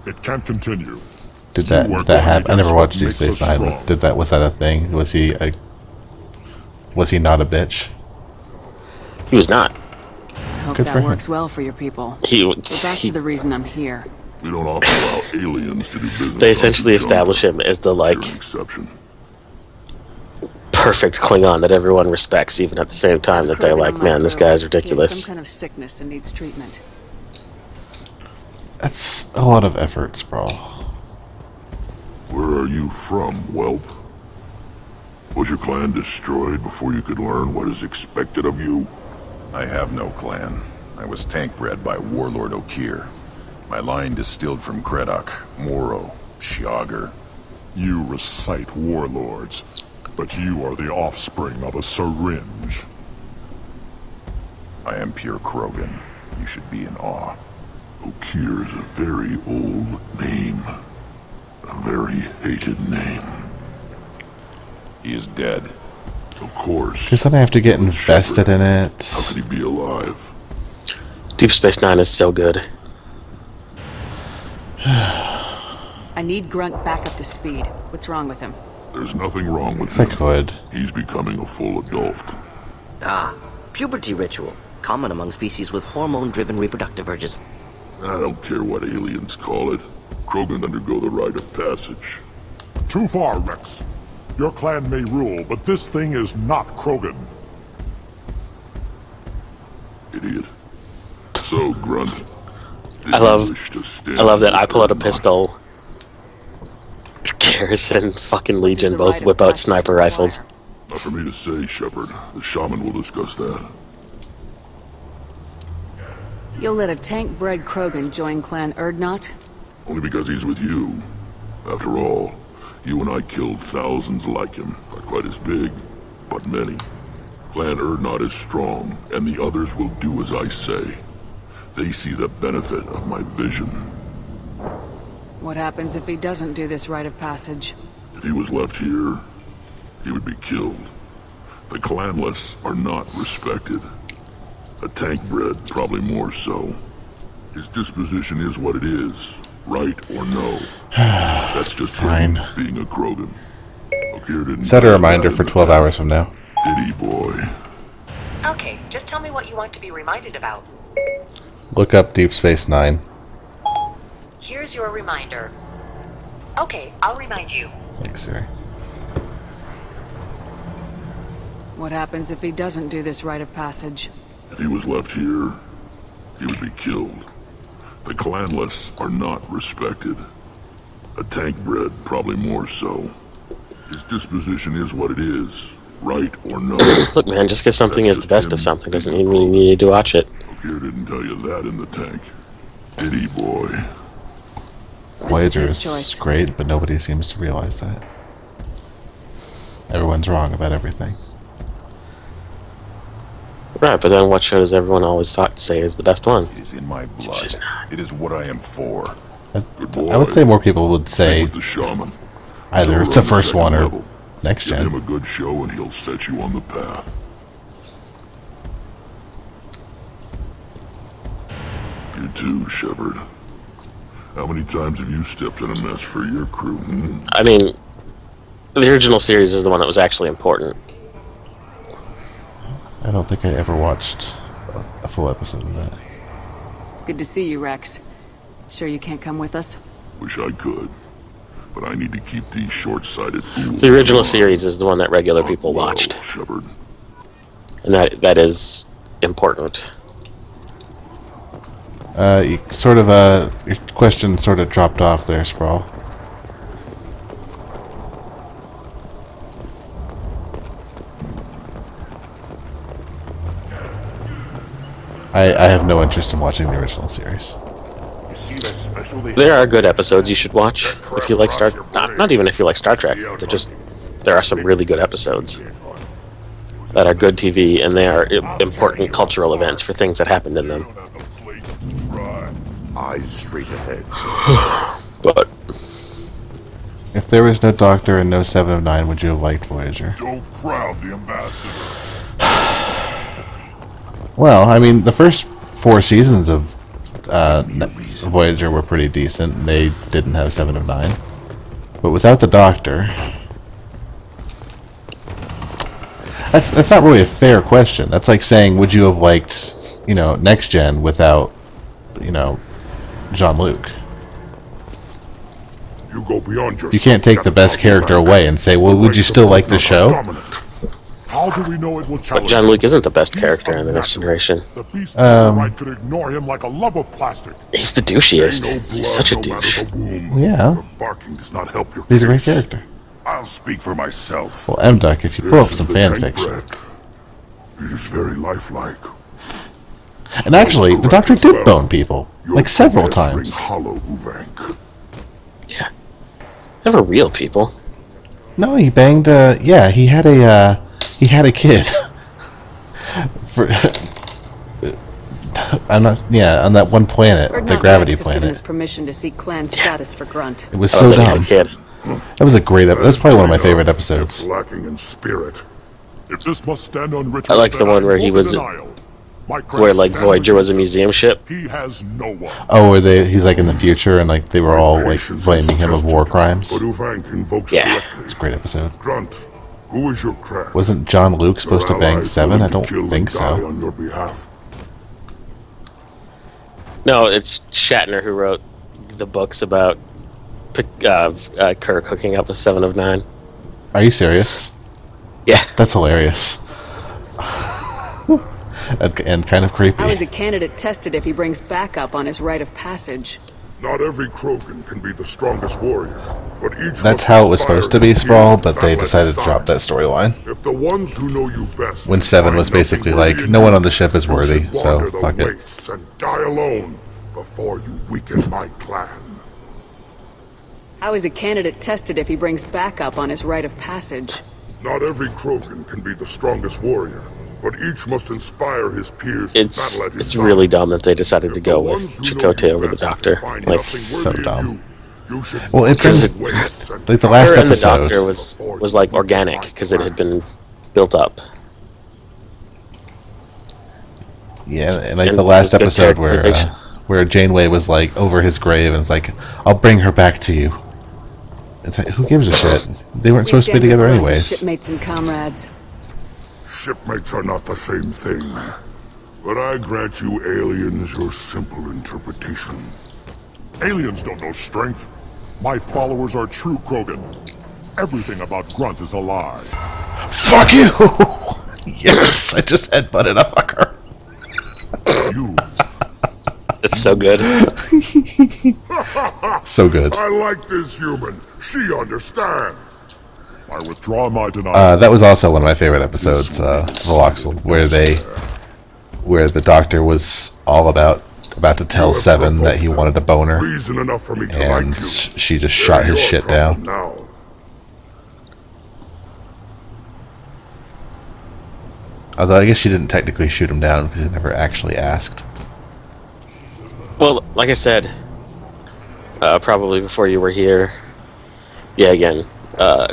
It can't continue. Did that happen? I never watched Deep Space Nine. Was that a thing? Was he not a bitch? He was not. I hope Good for that him. works well for your people. He- But back to the reason I'm here. We don't often allow aliens to do business. They essentially establish him as the, like, exception. perfect Klingon that everyone respects, even at the same time that they're Krogan like, on my man, this crew. guy's He has ridiculous. some kind of sickness and needs treatment. That's a lot of efforts, bro. Where are you from, whelp? Was your clan destroyed before you could learn what is expected of you? I have no clan. I was tank bred by Warlord Okir. My line distilled from Kredok, Moro, Shiagar. You recite warlords, but you are the offspring of a syringe. I am pure Krogan. You should be in awe. Okir is a very old name. A very hated name. He is dead. Of course. Because then I have to get invested in it. How could he be alive? Deep Space Nine is so good. I need Grunt back up to speed. What's wrong with him? There's nothing wrong with Yes, I him. could. He's becoming a full adult. Ah, puberty ritual. Common among species with hormone-driven reproductive urges. I don't care what aliens call it. Krogan undergo the rite of passage. Too far, Rex. Your clan may rule, but this thing is not Krogan. Idiot. So, Grunt. I love that I pull out a pistol. Garrison, fucking Legion both whip out sniper rifles. Not for me to say, Shepard. The shaman will discuss that. You'll let a tank-bred Krogan join Clan Erdnot? Only because he's with you. After all, you and I killed thousands like him. Not quite as big, but many. Clan Urdnot is strong, and the others will do as I say. They see the benefit of my vision. What happens if he doesn't do this rite of passage? If he was left here, he would be killed. The clanless are not respected. A tank bred, probably more so. His disposition is what it is, right or no. That's just Fine. him being a Krogan. Okir didn't Set a reminder for 12 hours from now. Did he, boy? Okay, just tell me what you want to be reminded about. Look up Deep Space Nine. Here's your reminder. Okay, I'll remind you. Thanks, Siri. What happens if he doesn't do this rite of passage? If he was left here, he would be killed. The clanless are not respected. A tank bred, probably more so. His disposition is what it is, right or no. Look, man, just because something is the best of something doesn't mean you need to watch it. Okir didn't tell you that in the tank. Did he, boy? Voyager is great, but nobody seems to realize that. Everyone's wrong about everything. Right, but then what show does everyone always say is the best one? It is in my blood. It is what I am for. I would say more people would say the shaman. either it's the first one or next Give gen. him a good show and he'll set you on the path. You too, Shepard. How many times have you stepped in a mess for your crew? I mean, the original series is the one that was actually important. I don't think I ever watched a full episode of that. Good to see you, Rex. Sure you can't come with us? Wish I could, but I need to keep these short-sighted fools. The original series is the one that regular people watched. Shepard. And that is important. Your question sort of dropped off there, Sprawl. I have no interest in watching the original series. There are good episodes you should watch if you like not even if you like Star Trek. There are some really good episodes that are good TV, and they are important cultural events for things that happened in them. Eyes straight ahead. But if there was no Doctor and no 7 of 9, would you have liked Voyager? Don't crowd the ambassador. Well, I mean, the first 4 seasons of Voyager were pretty decent. They didn't have 7 of 9. But without the Doctor... That's not really a fair question. That's like saying, would you have liked, Next Gen without, Jean-Luc? You go beyond your. You can't take the best character away and say, well, would you still like the show? How do we know it will challenge? But Jean-Luc isn't the best character in the Next Generation. The beast right could ignore him like a lump of plastic. He's the douchiest. He's such a douche. Yeah. Barking does not help your He's a great character. I'll speak for myself. Well, M-Duck, if you pull up some fan fiction. It is very lifelike. And actually, the Doctor did bone people. Like several times. Hollow, Uvank. Yeah. They were real people. No, he banged yeah, he had a kid. on that one planet, the gravity planet. His permission to seek clan status for Grunt. It was so dumb. That was a great episode. That's probably one of my favorite episodes. Lacking in spirit. If this must stand on ritual, I like the one where he was, where like Voyager was a museum ship. He has no one. Oh, where he's like in the future and like they were all like blaming him of war crimes. Yeah, it's a great episode. Grunt, who is your crack? Wasn't Jean-Luc supposed to bang 7? I don't think so. On your behalf. No, it's Shatner who wrote the books about Kirk hooking up with 7 of 9. Are you serious? Yeah. That's hilarious. and kind of creepy. How is a candidate tested if he brings backup on his rite of passage? Not every Krogan can be the strongest warrior, but each. That's how it was supposed to be, Sprawl, but they decided to drop that storyline. If the ones who know you best when 7 was basically like, no one on the ship is worthy, so fuck it. And die alone before you weaken my clan. How is a candidate tested if he brings backup on his rite of passage? Not every Krogan can be the strongest warrior, but each must inspire his peers to battle at his It's side. really dumb that they decided to go with Chakotay over the Doctor. Like, So dumb. Well, it brings like the last her and the episode. Doctor was like organic because it had been built up. Yeah, and like And the last it was good episode characterization. where Janeway was like over his grave and it's like, "I'll bring her back to you." It's like, who gives a shit? They weren't supposed to be together anyways. Shipmates and comrades. Shipmates are not the same thing. But I grant you aliens your simple interpretation. Aliens don't know strength. My followers are true Krogan. Everything about Grunt is a lie. Fuck you! Yes, I just headbutted a fucker. It's so good. So good. I like this human. She understands. I withdraw my denial. That was also one of my favorite episodes, Veloxel, where the Doctor was all about to tell Seven that he wanted a boner, Reason enough for me to and like you. she just shot his shit down. Now. Although I guess she didn't technically shoot him down because he never actually asked. Well, like I said, probably before you were here. Yeah, again,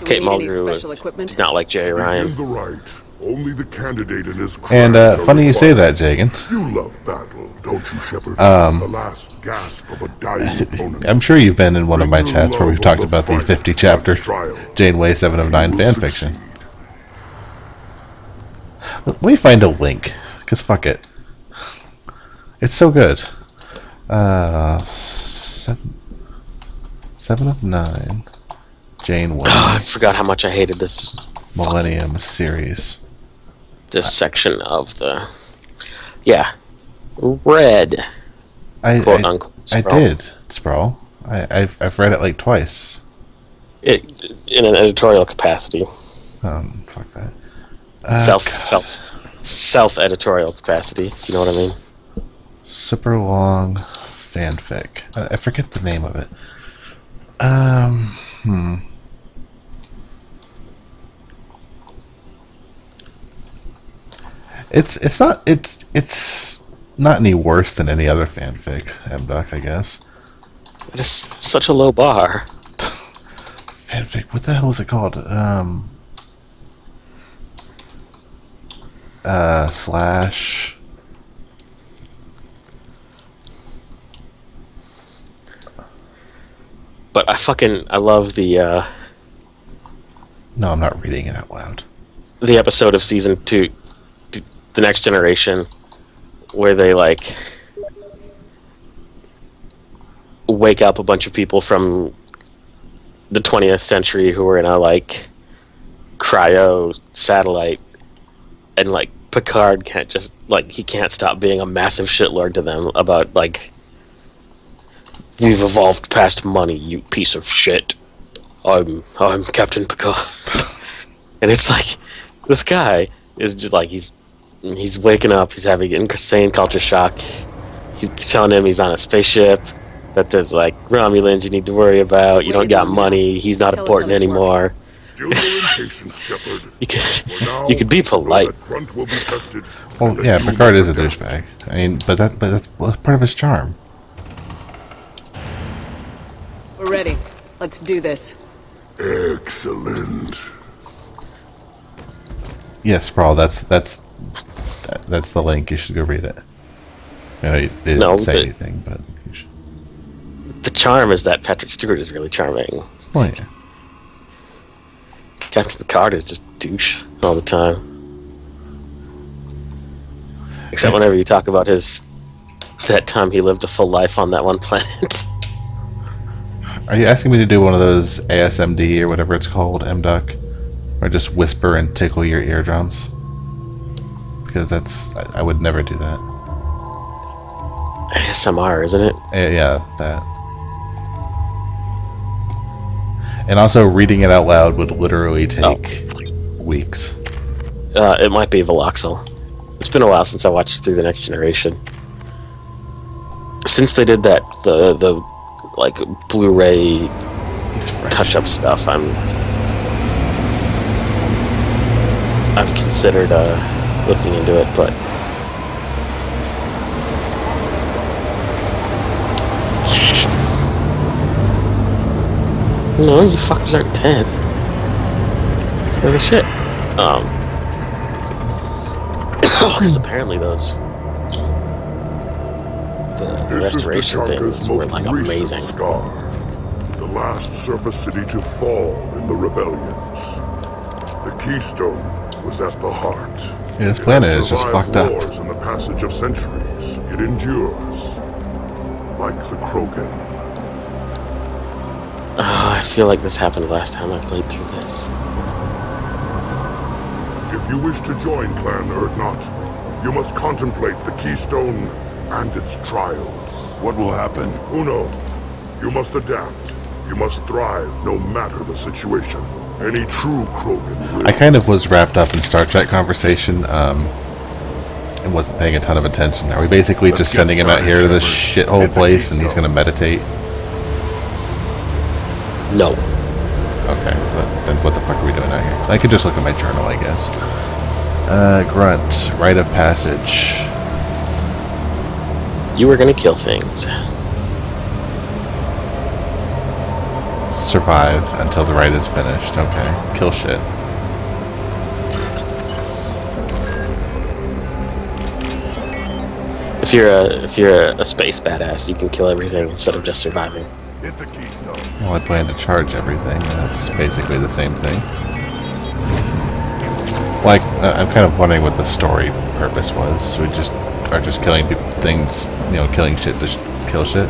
Kate Mulgrew did not like Jerry Ryan. The right. Only the candidate in his And funny you say that, Jagan. You love battle, don't you, Shepard? The last gasp of a dying opponent. I'm sure you've been in one of my chats where we've talked about the 50 chapter Janeway 7 of 9 fanfiction. Let me find a link, because fuck it. It's so good. 7 of 9 Janeway. I forgot how much I hated this Millennium series. This section of the... Yeah. Read. Quote unquote. I did, Sprawl. I've read it like twice. In an editorial capacity. Fuck that. Self editorial capacity, if you know what I mean. Super long fanfic. I forget the name of it. It's not any worse than any other fanfic, MDuck, I guess. It is such a low bar. Fanfic, what the hell is it called? Slash. But I love the No, I'm not reading it out loud. The episode of season 2, The Next Generation, where they like wake up a bunch of people from the 20th century who were in a like cryo satellite, and like Picard can't just like he can't stop being a massive shitlord to them about like, we've evolved past money, you piece of shit. I'm Captain Picard. And it's like this guy is just like he's waking up, he's having insane culture shock. He's telling him he's on a spaceship, that there's like Romulans you need to worry about, you don't got money, he's not important anymore. You could be polite. Well, yeah, Picard is a douchebag. I mean, but that's part of his charm. We're ready. Let's do this. Excellent. Yes, Sprawl, that's the link. You should go read it. I know you didn't say anything, but you should. The charm is that Patrick Stewart is really charming. Oh yeah. Captain Picard is just douche all the time. Except whenever you talk about that time he lived a full life on that one planet. Are you asking me to do one of those ASMD or whatever it's called, MDuck? Or just whisper and tickle your eardrums? Because I would never do that. ASMR, isn't it? Yeah, that. And also, reading it out loud would literally take weeks. It might be Veloxel. It's been a while since I watched Through the Next Generation. Since they did that, the like Blu-ray touch-up stuff. I've considered looking into it, but no, you fuckers aren't dead. So the shit. Because apparently those the restoration things were like amazing. Scar, the last surface city to fall in the rebellions. The Keystone was at the heart. Yeah, this planet is just fucked up. Wars in the passage of centuries, it endures, like the Krogan. I feel like this happened last time I played through this. If you wish to join Clan Urdnot, you must contemplate the Keystone and its trials. What will happen? Who knows? You must adapt. You must thrive no matter the situation. Any true Krogan will. I kind of was wrapped up in Star Trek conversation and wasn't paying a ton of attention. Are we basically just sending him out here to this shithole place and he's going to meditate? No. Okay, but then what the fuck are we doing out here? I could just look at my journal, I guess. Grunt, rite of passage. You were gonna kill things. Survive until the rite is finished. Okay, kill shit. If you're a space badass, you can kill everything instead of just surviving. Well, I plan to charge everything. That's basically the same thing. Like, I'm kind of wondering what the story purpose was. We just are just killing things, you know, killing shit to kill shit.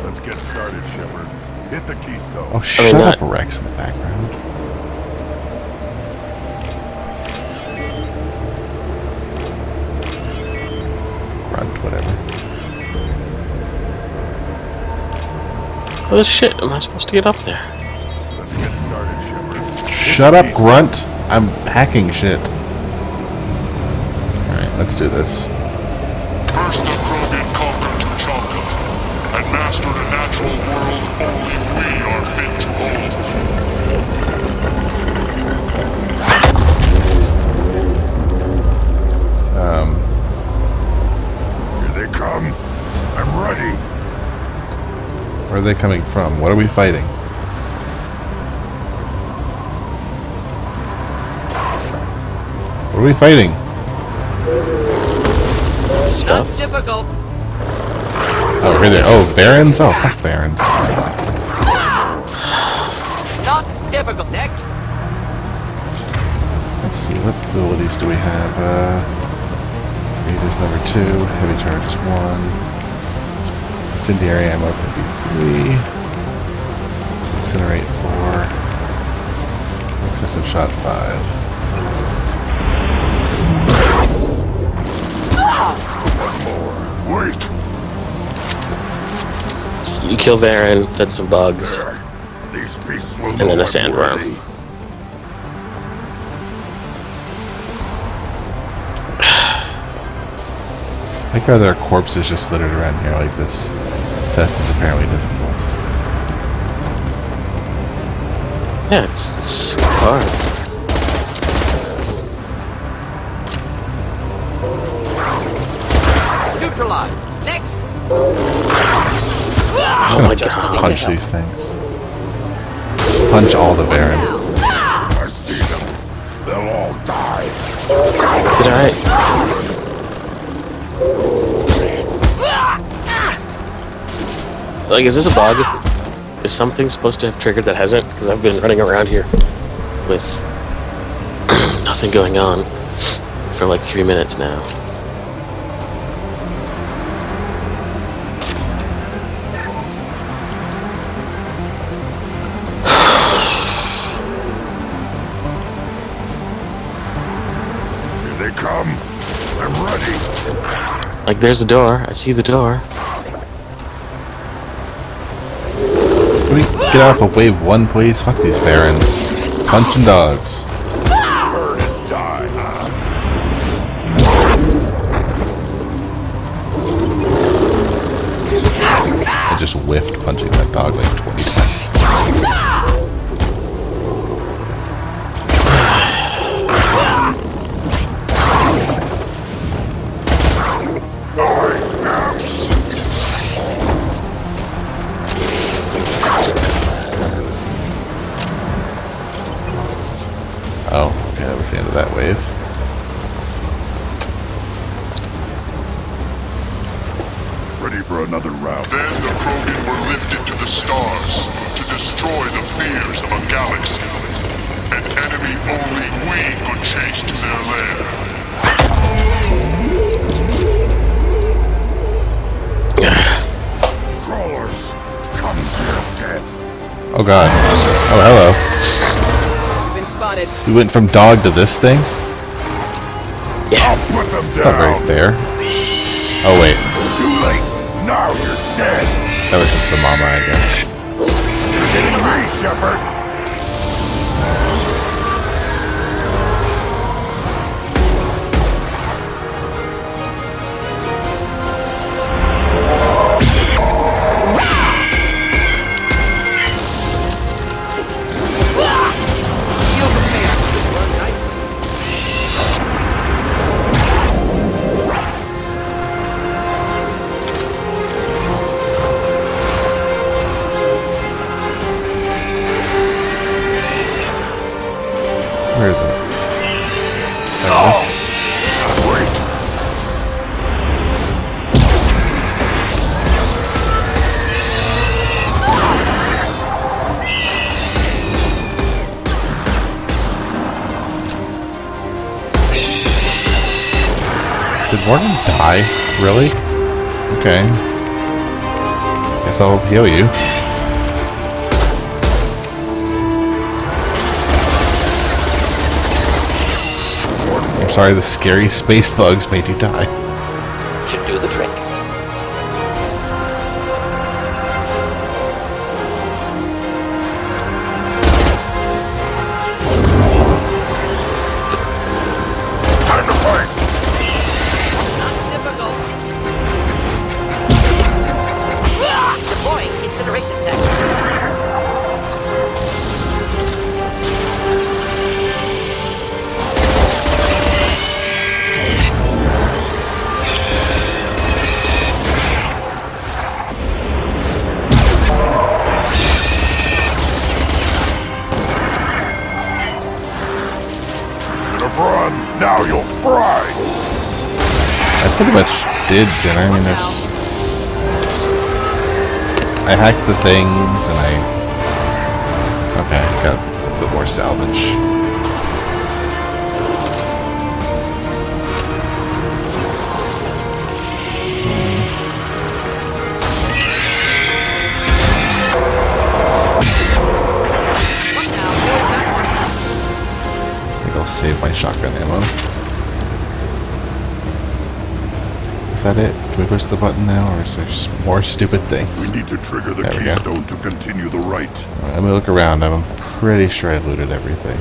Let's get started, Shepard. Hit the Keystone. Oh, shut up, Rex in the background. Grunt, whatever. Oh shit, am I supposed to get up there? Let's get started, Shepard. Shut up, Grunt! I'm hacking shit. Alright, let's do this. First the Krogan conquered Tuchanka and mastered a natural world only we are fit to hold. Here they come. I'm ready. Where are they coming from? What are we fighting? What are we fighting? Stuff. Difficult. Oh, here they oh, Barons? Oh, fuck Barons. Not difficult. Next. Let's see, what abilities do we have? Raid is number 2, heavy charge is 1. Incendiary ammo could be 3. Incinerate 4. Percussive shot 5. Wait. You kill Varen, then some bugs, These beasts will and then a sandworm. I think there are corpses just littered around here. Like, this test is apparently difficult. Yeah, it's super hard. Neutralize. Next. Oh my god. Punch these things. Punch all the Baron. I see them. They'll all die. Did I? Like, is this a bug? Is something supposed to have triggered that hasn't? Because I've been running around here with nothing going on for like 3 minutes now. Here they come. I'm ready. Like, there's the door. I see the door. Can we get off of wave 1, please? Fuck these Barons. Punching dogs. Burn and die. I just whiffed punching that dog like 20 times. Oh, okay, that was the end of that wave. Ready for another round. Then the Krogan were lifted to the stars to destroy the fears of a galaxy. An enemy only we could chase to their lair. Crawlers, come to your death. Oh god. Oh, hello. Been spotted. We went from dog to this thing? Yeah. I'll put them It's down. not very fair. Oh, wait. Too late. Now you're dead. That was just the mama, I guess. You're getting me, Shepard. Where is it? There it is. Did Morgan die? Really? Okay. Guess I'll heal you. I'm sorry the scary space bugs made you die. Should do the trick. Time to fight. Deploying incineration tech. Run. Now you'll fry. I pretty much did, Jenner. I mean, I hacked the things and okay, got a little bit more salvage. I think I'll save my shotgun ammo. Is that it? Can we push the button now, or is there just more stupid things? We need to trigger the There we go. keystone to continue the right. Alright, let me look around. I'm pretty sure I looted everything.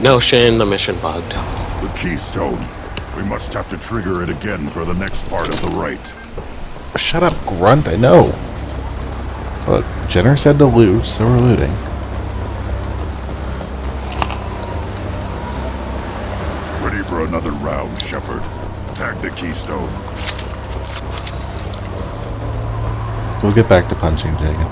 No shame, the mission bugged. The keystone. We must have to trigger it again for the next part of the right. Shut up, Grunt. I know. Look, Jenner said to loot, so we're looting. Ready for another round, Shepard. Tag the keystone. We'll get back to punching, Jacob.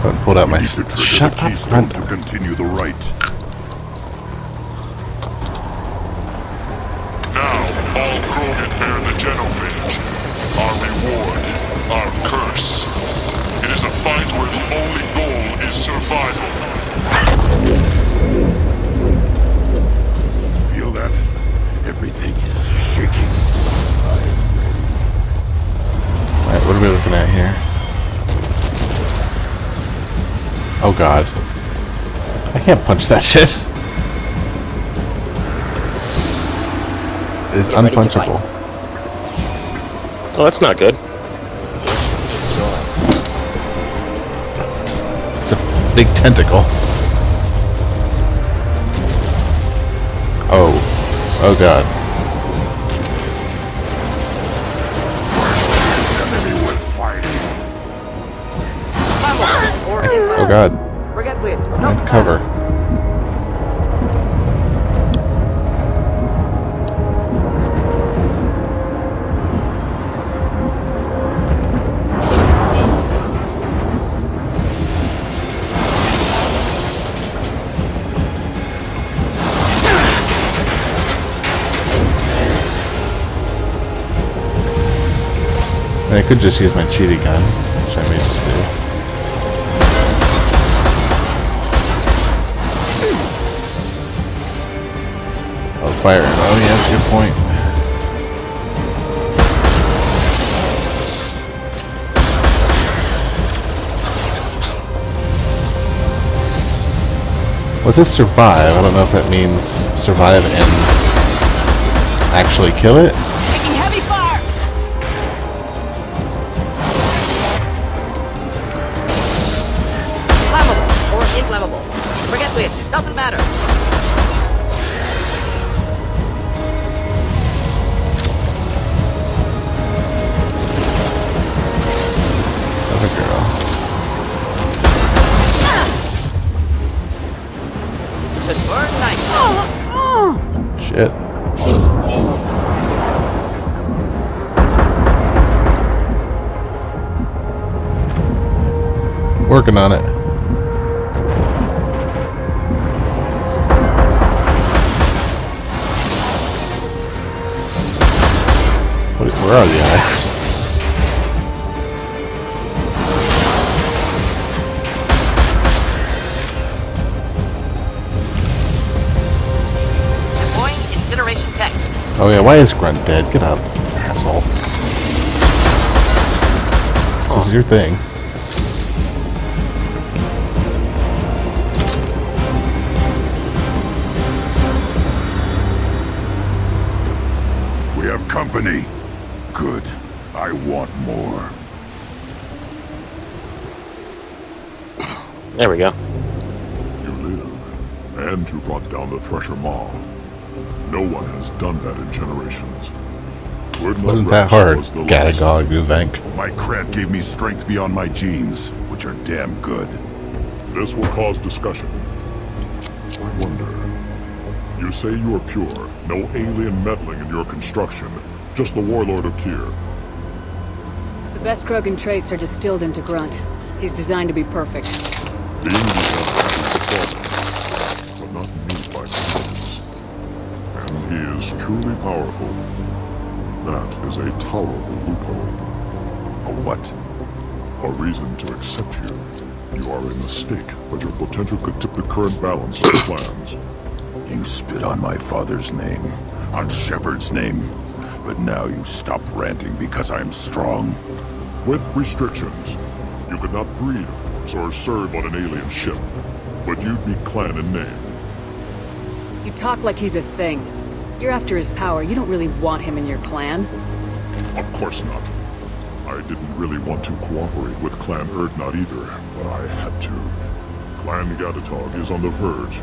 I pulled out my... Shut up, Grunt. To continue the right. Now, all Krogan bear the genophage. Our reward, our curse. It is a fight where the only goal is survival. Feel that? Everything is shaking. Alright, what are we looking at here? Oh god. I can't punch that shit. It is unpunchable. Oh, that's not good. It's a big tentacle. Oh. Oh god. Oh god. And cover. And I could just use my cheaty gun, which I may just do. Oh, fire. Oh, yeah, that's a good point. What's this survive? I don't know if that means survive and actually kill it. Taking heavy fire! Flammable or inflammable. Forget which. Doesn't matter. Another girl. Should burn nice. Shit. Working on it. Where are the eyes? Deploying incineration tech. Oh yeah, why is Grunt dead? Get up, asshole. This is your thing. We have company. Good. I want more. There we go. You live, and you brought down the Thresher Maw. No one has done that in generations. Wasn't that hard, Gadagog Uvank. My Krant gave me strength beyond my genes, which are damn good. This will cause discussion. I wonder. You say you are pure, no alien meddling in your construction, just the Warlord of Kier. The best Krogan traits are distilled into Grunt. He's designed to be perfect. Being performance, but not need by performance. And he is truly powerful. That is a tolerable loophole. A what? A reason to accept you. You are a mistake, but your potential could tip the current balance of the plans. You spit on my father's name, on Shepard's name, but now you stop ranting because I'm strong. With restrictions. You could not breed, or serve on an alien ship, but you'd be clan in name. You talk like he's a thing. You're after his power. You don't really want him in your clan. Of course not. I didn't really want to cooperate with Clan Erdnot either, but I had to. Clan Gatatog is on the verge,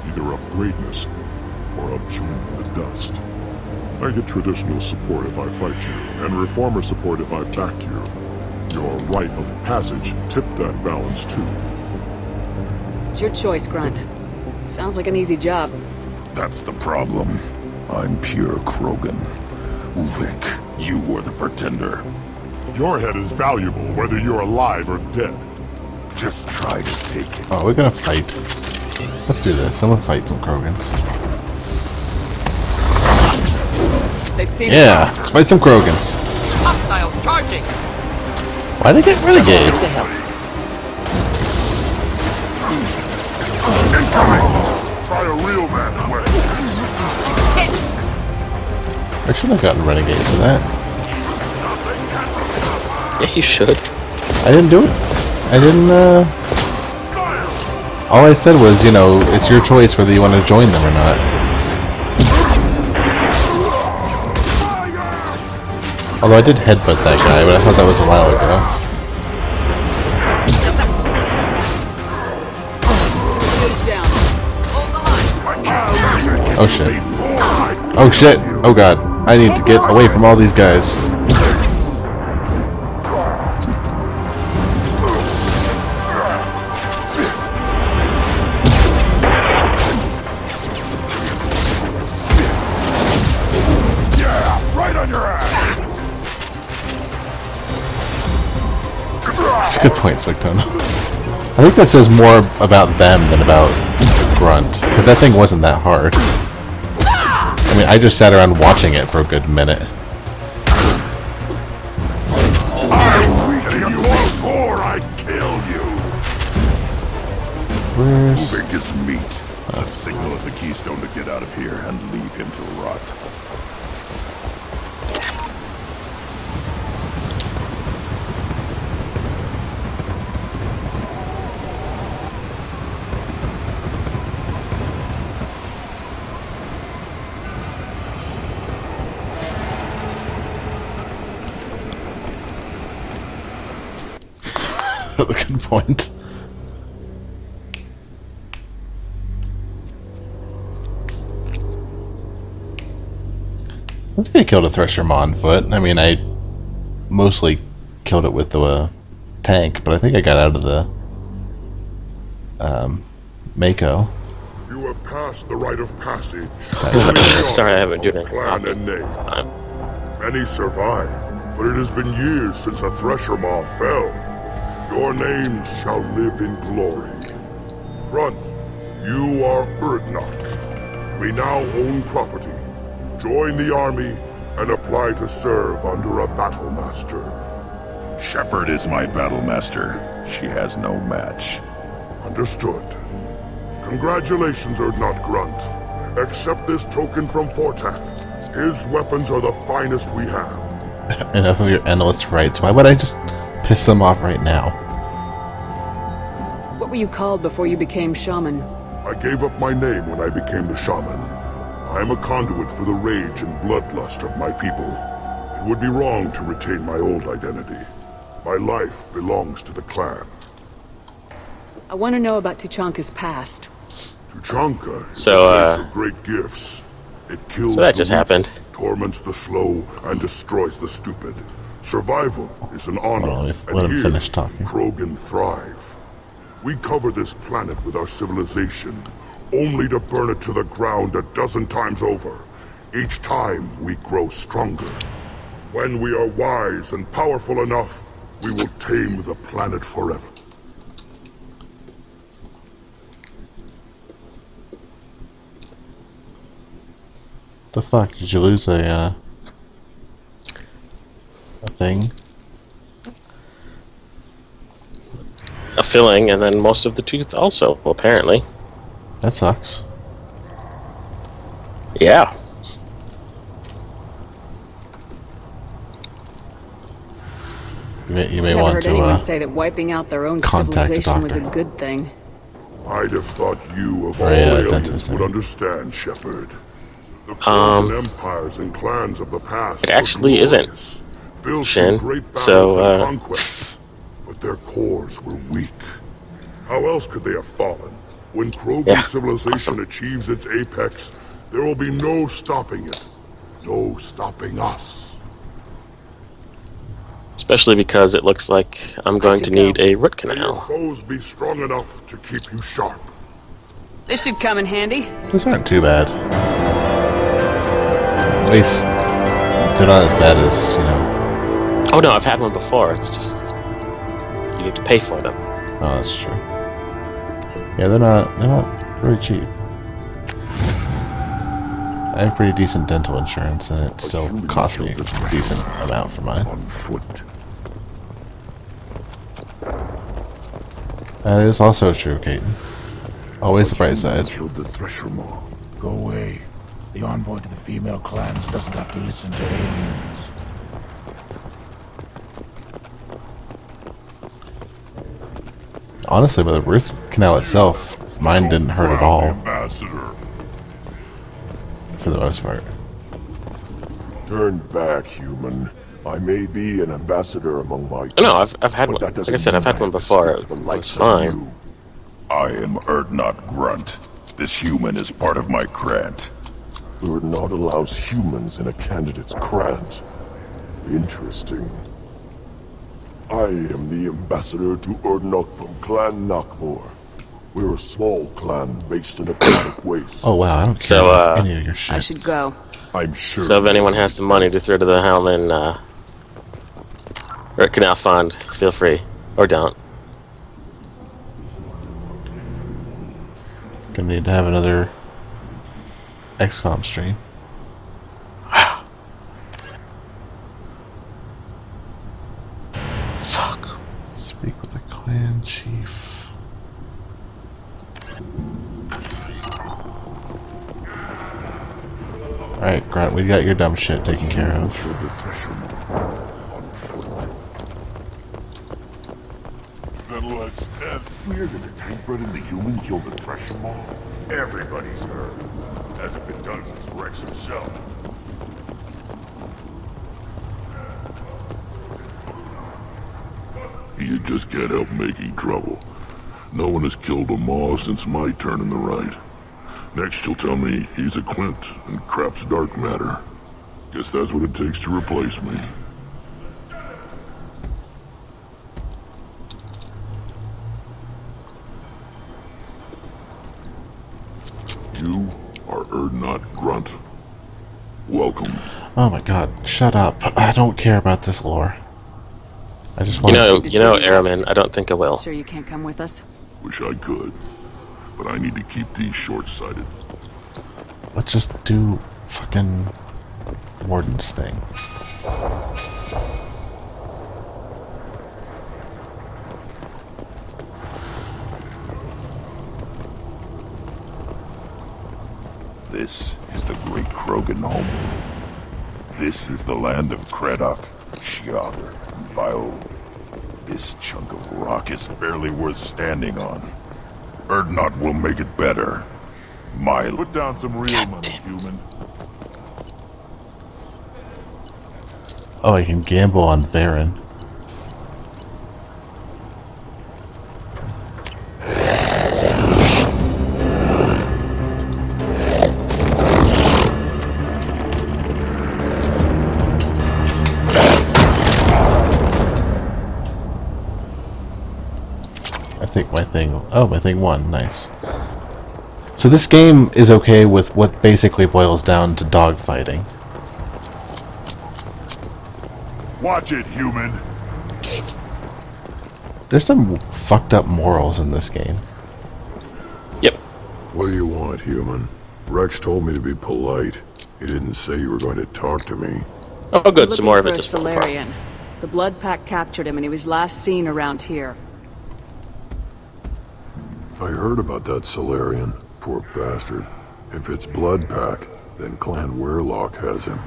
either of greatness or of joining the dust. I get traditional support if I fight you, and reformer support if I back you. Your rite of passage tipped that balance too. It's your choice, Grunt. Sounds like an easy job. That's the problem. I'm pure Krogan. Ulvik, you were the pretender. Your head is valuable whether you're alive or dead. Just try to take it. Oh, we're gonna fight. Let's do this. I'm gonna fight some Krogans. Yeah, let's fight some Krogans. Hostiles charging. Why'd I get renegade? Try a real man's way. I should have gotten renegade for that. Yeah, you should. I didn't do it. I didn't, all I said was, you know, it's your choice whether you want to join them or not. Although I did headbutt that guy, but I thought that was a while ago. Oh shit. Oh shit! Oh god. I need to get away from all these guys. Yeah, right on your ass. That's a good point, Spectone. I think that says more about them than about Grunt, because that thing wasn't that hard. I mean, I just sat around watching it for a good minute. I kill you. Where's... Moving his meat. A signal at the keystone to get out of here and leave him to rot. Good point. I think I killed a Thresher Maw on foot. I mean, I mostly killed it with the tank, but I think I got out of the Mako. You have passed the rite of passage. Sorry, I haven't done Clan and name. Many survive, but it has been years since a Thresher Maw fell. Your names shall live in glory. Grunt, you are Urdnot. We now own property. Join the army and apply to serve under a battle master. Shepard is my battle master. She has no match. Understood. Congratulations, Urdnot Grunt. Accept this token from Fortak. His weapons are the finest we have. Enough of your endless rights. Why would I just piss them off right now? What were you called before you became shaman? I gave up my name when I became the shaman. I am a conduit for the rage and bloodlust of my people. It would be wrong to retain my old identity. My life belongs to the clan. I want to know about Tuchanka's past. Tuchanka is So, a place of great gifts. It kills so that the just weak, happened. torments the slow, and destroys the stupid. Survival is an honor, Well, and let him here, finish talking. Krogan thrive. We cover this planet with our civilization, only to burn it to the ground a dozen times over. Each time, we grow stronger. When we are wise and powerful enough, we will tame the planet forever. The fuck? Did you lose a thing? A filling, and then most of the tooth also, apparently. That sucks. Yeah. You may Never want heard to anyone say that wiping out their own contact a civilization was a doctor. good thing. I'd have thought you of Or all a aliens dentist, would yeah. understand, Shepard. The Krogan empires and clans of the past It actually were isn't, glorious, built Shin. in great battles So, and conquests, but their cores were weak. How else could they have fallen? When Krogan civilization achieves its apex, there will be no stopping it. No stopping us. Especially because it looks like I'm going to need a root May your canal. foes be strong enough to keep you sharp. This should come in handy. Those aren't too bad. At least they're not as bad as, you know. Oh no, I've had one before. It's just you need to pay for them. Oh, that's true. Yeah, they're not very cheap. I have pretty decent dental insurance, and it still costs me a decent amount for mine. On foot. That is also true, Caden. Always the bright side. Killed the Thresher Maw. Go away. The envoy to the female clans doesn't have to listen to aliens. Honestly, with the root canal itself, mine didn't hurt at all, Ambassador. for the most part. Turn back, human. I may be an ambassador among my No, I've had one. Like I said, I've had one before. It was fine. I am Urdnot Grunt. This human is part of my Krant. Urdnot allows humans in a candidate's grant. Interesting. I am the ambassador to Urdnot from Clan Nakmor. We're a small clan based in aquatic waste. Oh wow, I don't care about any of your shit. I should go. I'm sure. So if anyone has some money to throw to the Hellman or Canal Fund, feel free. Or don't. Gonna need to have another XCOM stream. Fuck. Speak with the clan chief. Alright, Grunt, we got your dumb shit taken care of. Then let's end. Weird that the tank bred and the human killed the Thresher Maw. Everybody's heard. Hasn't been done since Rex himself. You just can't help making trouble. No one has killed a Maw since my turn in the right. Next you'll tell me he's a Quint and crap's dark matter. Guess that's what it takes to replace me. You are Urdnot Grunt. Welcome. Oh my god, shut up. I don't care about this lore. I just want You know, Airman, I don't think I will. Sure you can't come with us? Wish I could, but I need to keep these short-sighted. Let's just do fucking Warden's thing. This is the great Krogan home. This is the land of Creddock, Shiagar, and Viol. This chunk of rock is barely worth standing on. Urdnot will make it better. Put down some real money, human. Oh, I can gamble on Varen. I think my thing... Oh, my thing won. Nice. So this game is okay with what basically boils down to dogfighting. Watch it, human. There's some fucked up morals in this game. Yep. What do you want, human? Rex told me to be polite. He didn't say you were going to talk to me. Oh, good. Some more of it. Just Solarian. The Blood Pack captured him, and he was last seen around here. I heard about that Solarian. Poor bastard. If it's Blood Pack, then Clan Weirlock has him.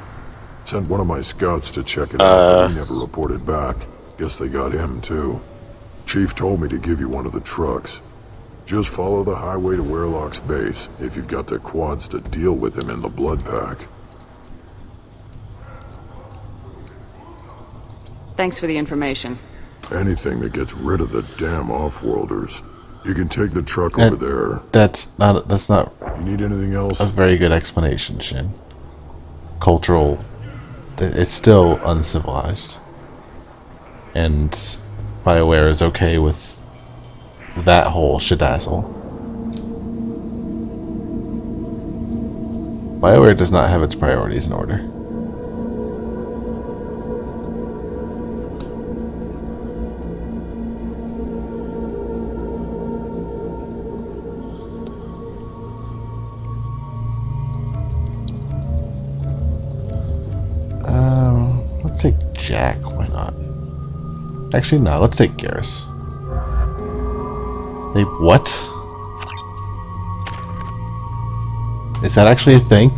Sent one of my scouts to check it out, but he never reported back. Guess they got him, too. Chief told me to give you one of the trucks. Just follow the highway to Weirlock's base, if you've got the quads to deal with him in the Blood Pack. Thanks for the information. Anything that gets rid of the damn off-worlders. You can take the truck over there. That's not You need anything else? a very good explanation, Shin. Cultural... It's still uncivilized. And BioWare is okay with that whole shadazzle. BioWare does not have its priorities in order. Let's take Jack, why not? Actually, no, let's take Garrus. They what? Is that actually a thing?